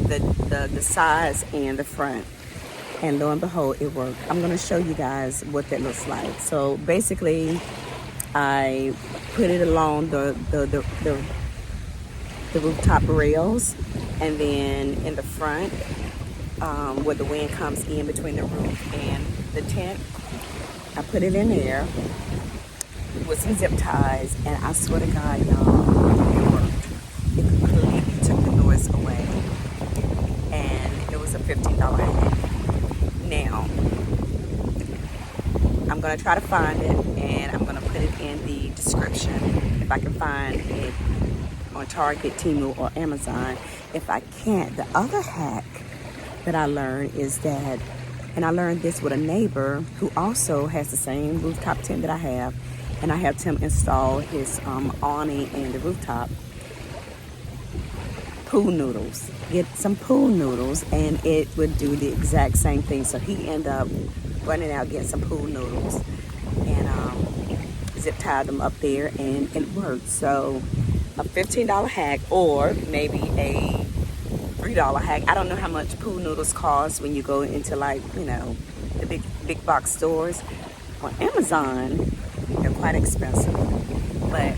the sides and the front. And lo and behold, it worked. I'm going to show you guys what that looks like. So basically, I put it along the rooftop rails, and then in the front, where the wind comes in between the roof and the tent, I put it in there with some zip ties, and I swear to God, y'all, it worked. It completely took the noise away, and it was a $15 hack. Now, I'm going to try to find it, and I'm going to put it in the description if I can find it on Target, Temu, or Amazon. If I can't, the other hack that I learned is that, and I learned this with a neighbor who also has the same rooftop tent that I have, and I helped him install his awning in the rooftop. Pool noodles. Get some pool noodles and it would do the exact same thing. So he ended up running out getting some pool noodles and zip tied them up there, and it worked. So a $15 hack, or maybe a $3 hack. I don't know how much pool noodles cost when you go into, like, you know, the big box stores. On Amazon, they're quite expensive, but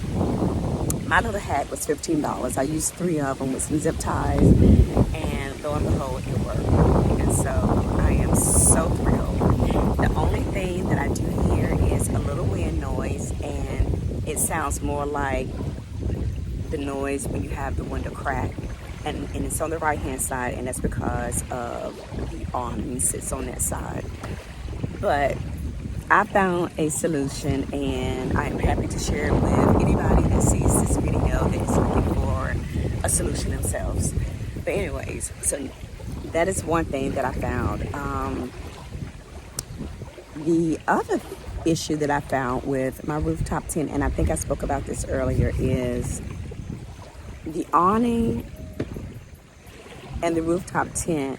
My little hat was $15. I used 3 of them with some zip ties, and lo and behold, it worked. And so I am so thrilled. The only thing that I do hear is a little wind noise, and it sounds more like the noise when you have the window crack. And it's on the right hand side, and that's because of the awning sits on that side. But I found a solution, and I am happy to share it with anybody that sees this video that is looking for a solution themselves. But anyways, so that is one thing that I found. The other issue that I found with my rooftop tent, and I think I spoke about this earlier, is the awning and the rooftop tent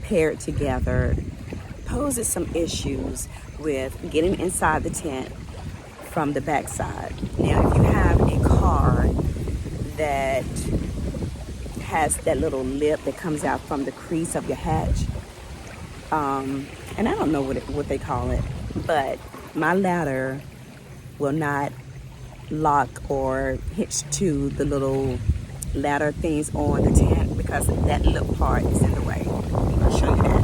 paired together poses some issues with getting inside the tent from the backside. Now, if you have a car that has that little lip that comes out from the crease of your hatch, and I don't know what they call it, but my ladder will not lock or hitch to the little ladder things on the tent because that lip part is in the way. I'll show you that.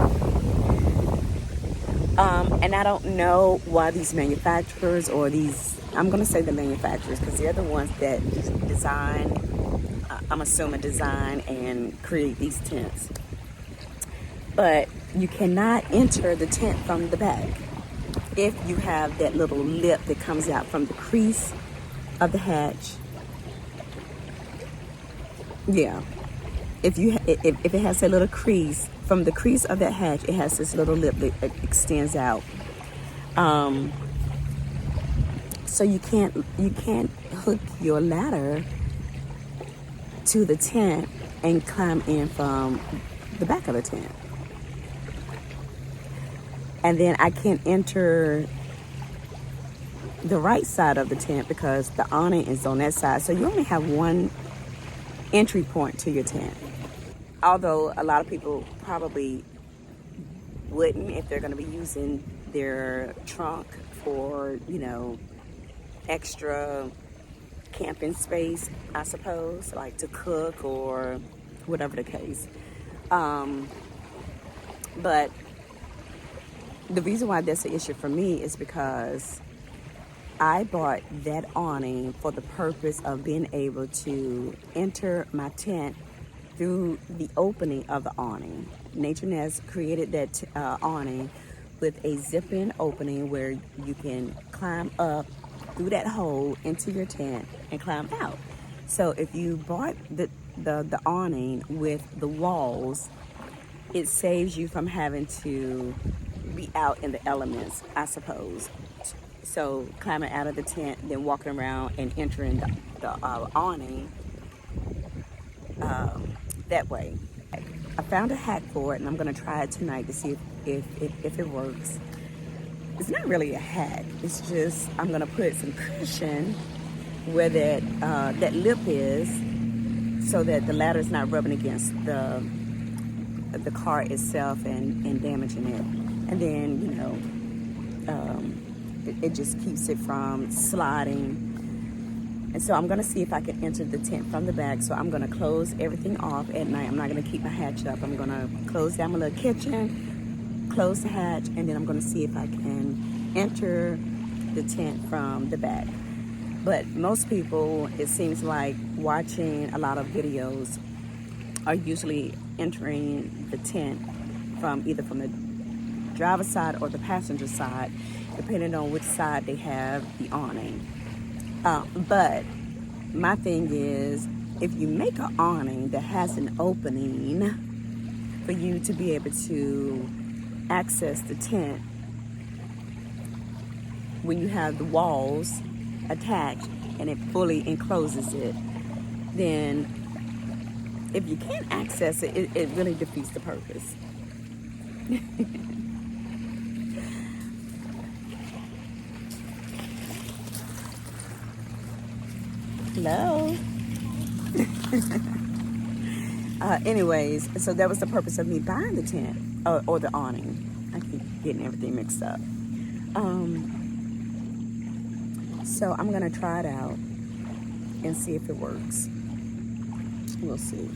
And I don't know why these manufacturers, or these, I'm going to say the manufacturers, because they're the ones that design, I'm assuming design and create these tents. But you cannot enter the tent from the back if you have that little lip that comes out from the crease of the hatch. Yeah, if it has a little crease, from the crease of that hatch, it has this little lip that extends out. So you can't hook your ladder to the tent and climb in from the back of the tent. And then I can't enter the right side of the tent because the awning is on that side. So you only have one entry point to your tent. Although a lot of people probably wouldn't if they're going to be using their trunk for, you know, extra camping space, I suppose, like to cook or whatever the case. But the reason why that's an issue for me is because I bought that awning for the purpose of being able to enter my tent through the opening of the awning. Nature has created that awning with a zip-in opening where you can climb up through that hole into your tent and climb out. So if you bought the awning with the walls, it saves you from having to be out in the elements, I suppose. So climbing out of the tent, then walking around and entering the awning that way. I found a hack for it, and I'm going to try it tonight to see if it works. It's not really a hack. It's just I'm going to put some cushion where that lip is, so that the ladder is not rubbing against the car itself and damaging it. And then, you know, it just keeps it from sliding. And so I'm going to see if I can enter the tent from the back. So I'm going to close everything off at night. I'm not going to keep my hatch up. I'm going to close down my little kitchen, close the hatch, and then I'm going to see if I can enter the tent from the back. But most people, it seems like, watching a lot of videos are usually entering the tent from either from the driver's side or the passenger side, depending on which side they have the awning. But my thing is, if you make an awning that has an opening for you to be able to access the tent when you have the walls attached and it fully encloses it, then if you can't access it, it really defeats the purpose. Hello. Anyways, so that was the purpose of me buying the tent or the awning. I keep getting everything mixed up. So I'm gonna try it out and see if it works. We'll see.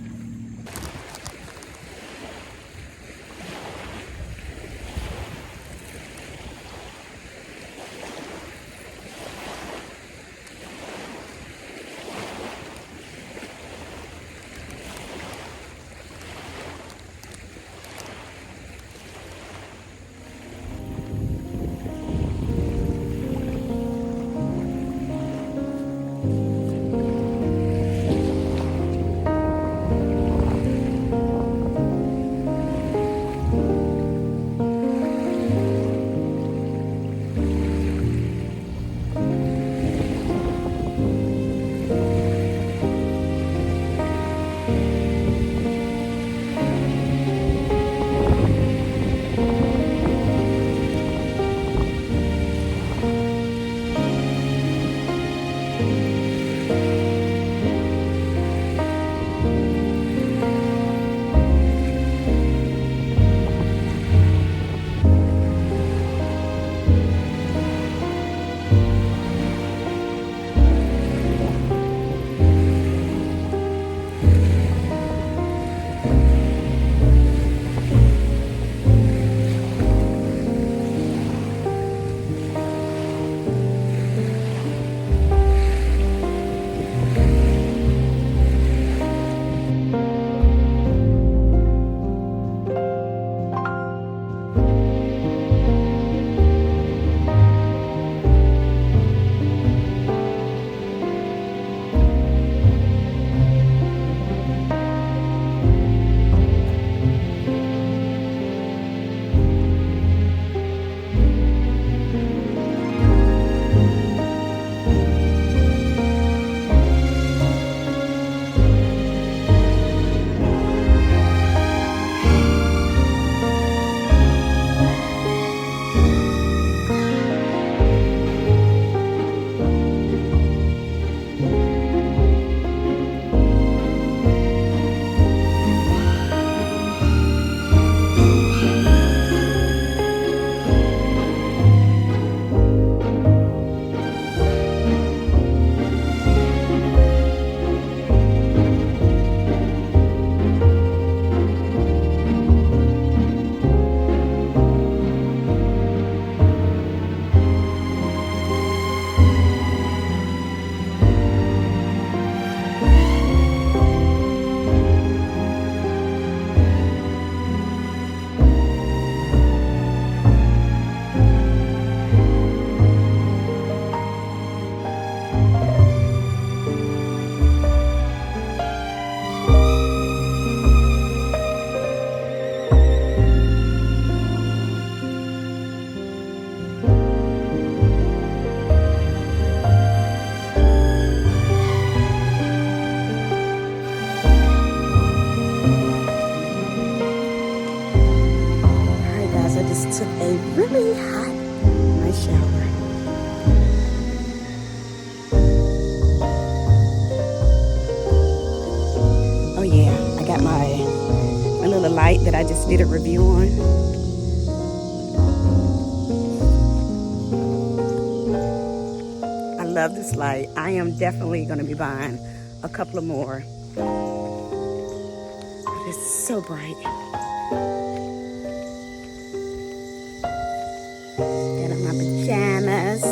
Took a really hot, nice shower. Oh yeah, I got my little light that I just did a review on. I love this light. I am definitely going to be buying a couple of more. It's so bright. Got on my pajamas.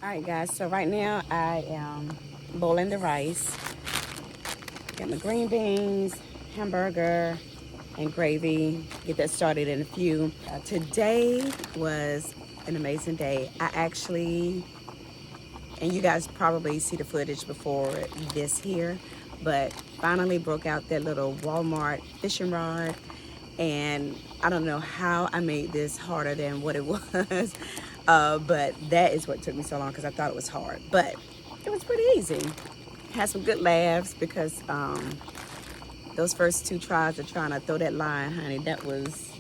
Alright guys, so right now I am boiling the rice. Got my green beans, hamburger, and gravy. Get that started in a few. Today was an amazing day. I actually, and you guys probably see the footage before this here, but finally broke out that little Walmart fishing rod. And I don't know how I made this harder than what it was. But that is what took me so long, because I thought it was hard, but it was pretty easy. Had some good laughs because those first 2 tries of trying to throw that line, honey, that was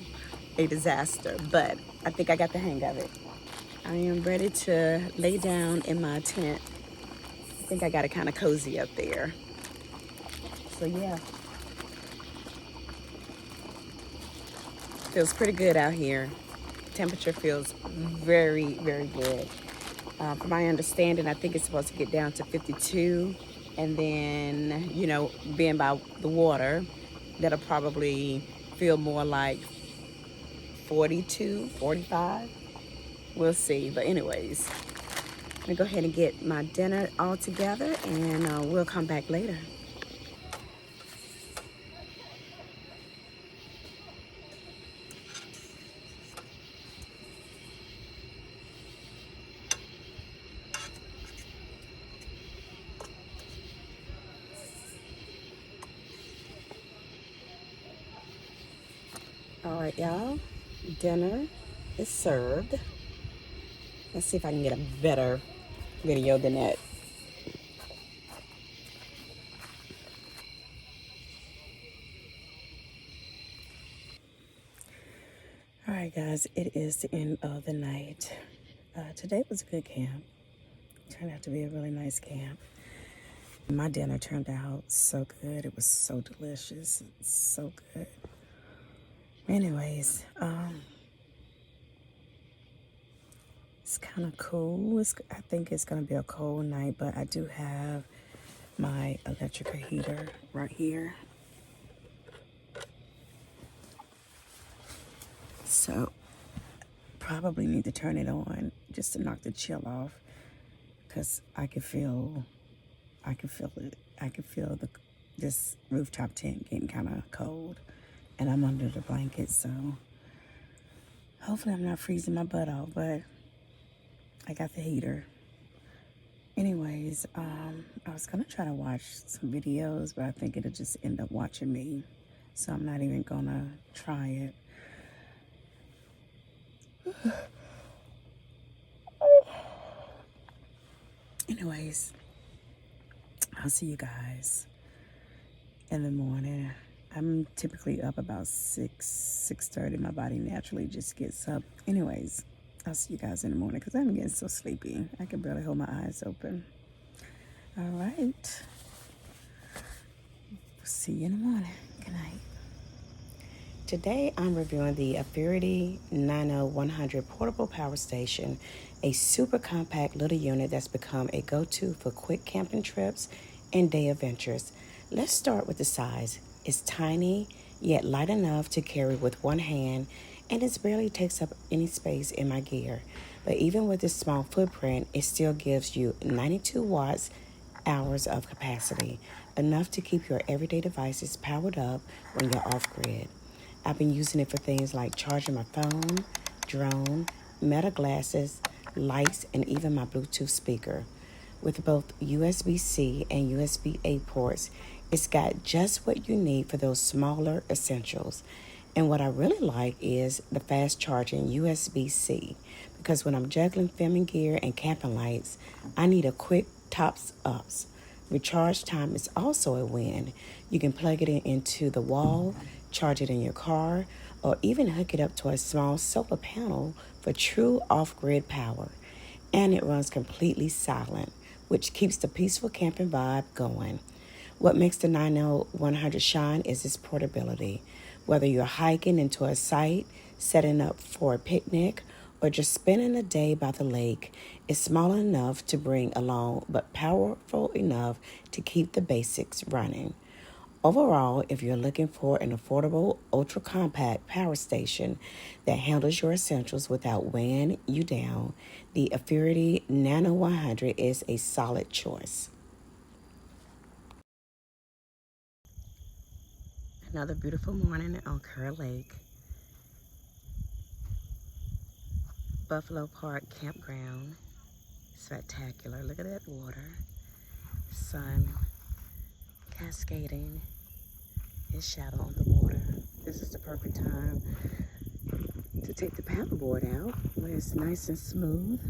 a disaster. But I think I got the hang of it. I am ready to lay down in my tent. I think I got it kind of cozy up there. So yeah. Feels pretty good out here. Temperature feels very, very good. From my understanding, I think it's supposed to get down to 52. And then, you know, being by the water, that'll probably feel more like 42, 45. We'll see. But anyways, I'm gonna go ahead and get my dinner all together, and we'll come back later. All right, y'all. Dinner is served. Let's see if I can get a better video than that. All right, guys, it is the end of the night. Today was a good camp. Turned out to be a really nice camp. My dinner turned out so good. It was so delicious. So good. Anyways, it's kind of cool. I think it's going to be a cold night, but I do have my electrical heater right here. So probably need to turn it on just to knock the chill off, because I can feel it. I can feel this rooftop tent getting kind of cold, and I'm under the blanket, so hopefully I'm not freezing my butt off, but I got the heater. Anyways, I was gonna try to watch some videos, but I think it'll just end up watching me, so I'm not even gonna try it. Anyways, I'll see you guys in the morning. I'm typically up about 6:30. My body naturally just gets up. Anyways, I'll see you guys in the morning because I'm getting so sleepy. I can barely hold my eyes open. All right. See you in the morning. Good night. Today I'm reviewing the AFERIY Nano100 portable power station, a super compact little unit that's become a go-to for quick camping trips and day adventures. Let's start with the size. It's tiny, yet light enough to carry with one hand, and it barely takes up any space in my gear. But even with this small footprint, it still gives you 92 watts hours of capacity, enough to keep your everyday devices powered up when you're off-grid. I've been using it for things like charging my phone, drone, Meta glasses, lights, and even my Bluetooth speaker. With both USB-C and USB-A ports, it's got just what you need for those smaller essentials. And what I really like is the fast charging USB-C, because when I'm juggling filming gear and camping lights, I need a quick tops-ups. Recharge time is also a win. You can plug it into the wall, charge it in your car, or even hook it up to a small solar panel for true off-grid power. And it runs completely silent, which keeps the peaceful camping vibe going. What makes the Nano100 shine is its portability. Whether you're hiking into a site, setting up for a picnic, or just spending a day by the lake, it's small enough to bring along, but powerful enough to keep the basics running. Overall, if you're looking for an affordable, ultra-compact power station that handles your essentials without weighing you down, the AFERIY Nano100 is a solid choice. Another beautiful morning on Kerr Lake. Buffalo Park Campground. Spectacular. Look at that water. Sun cascading its shadow on the water. This is the perfect time to take the paddleboard out when it's nice and smooth.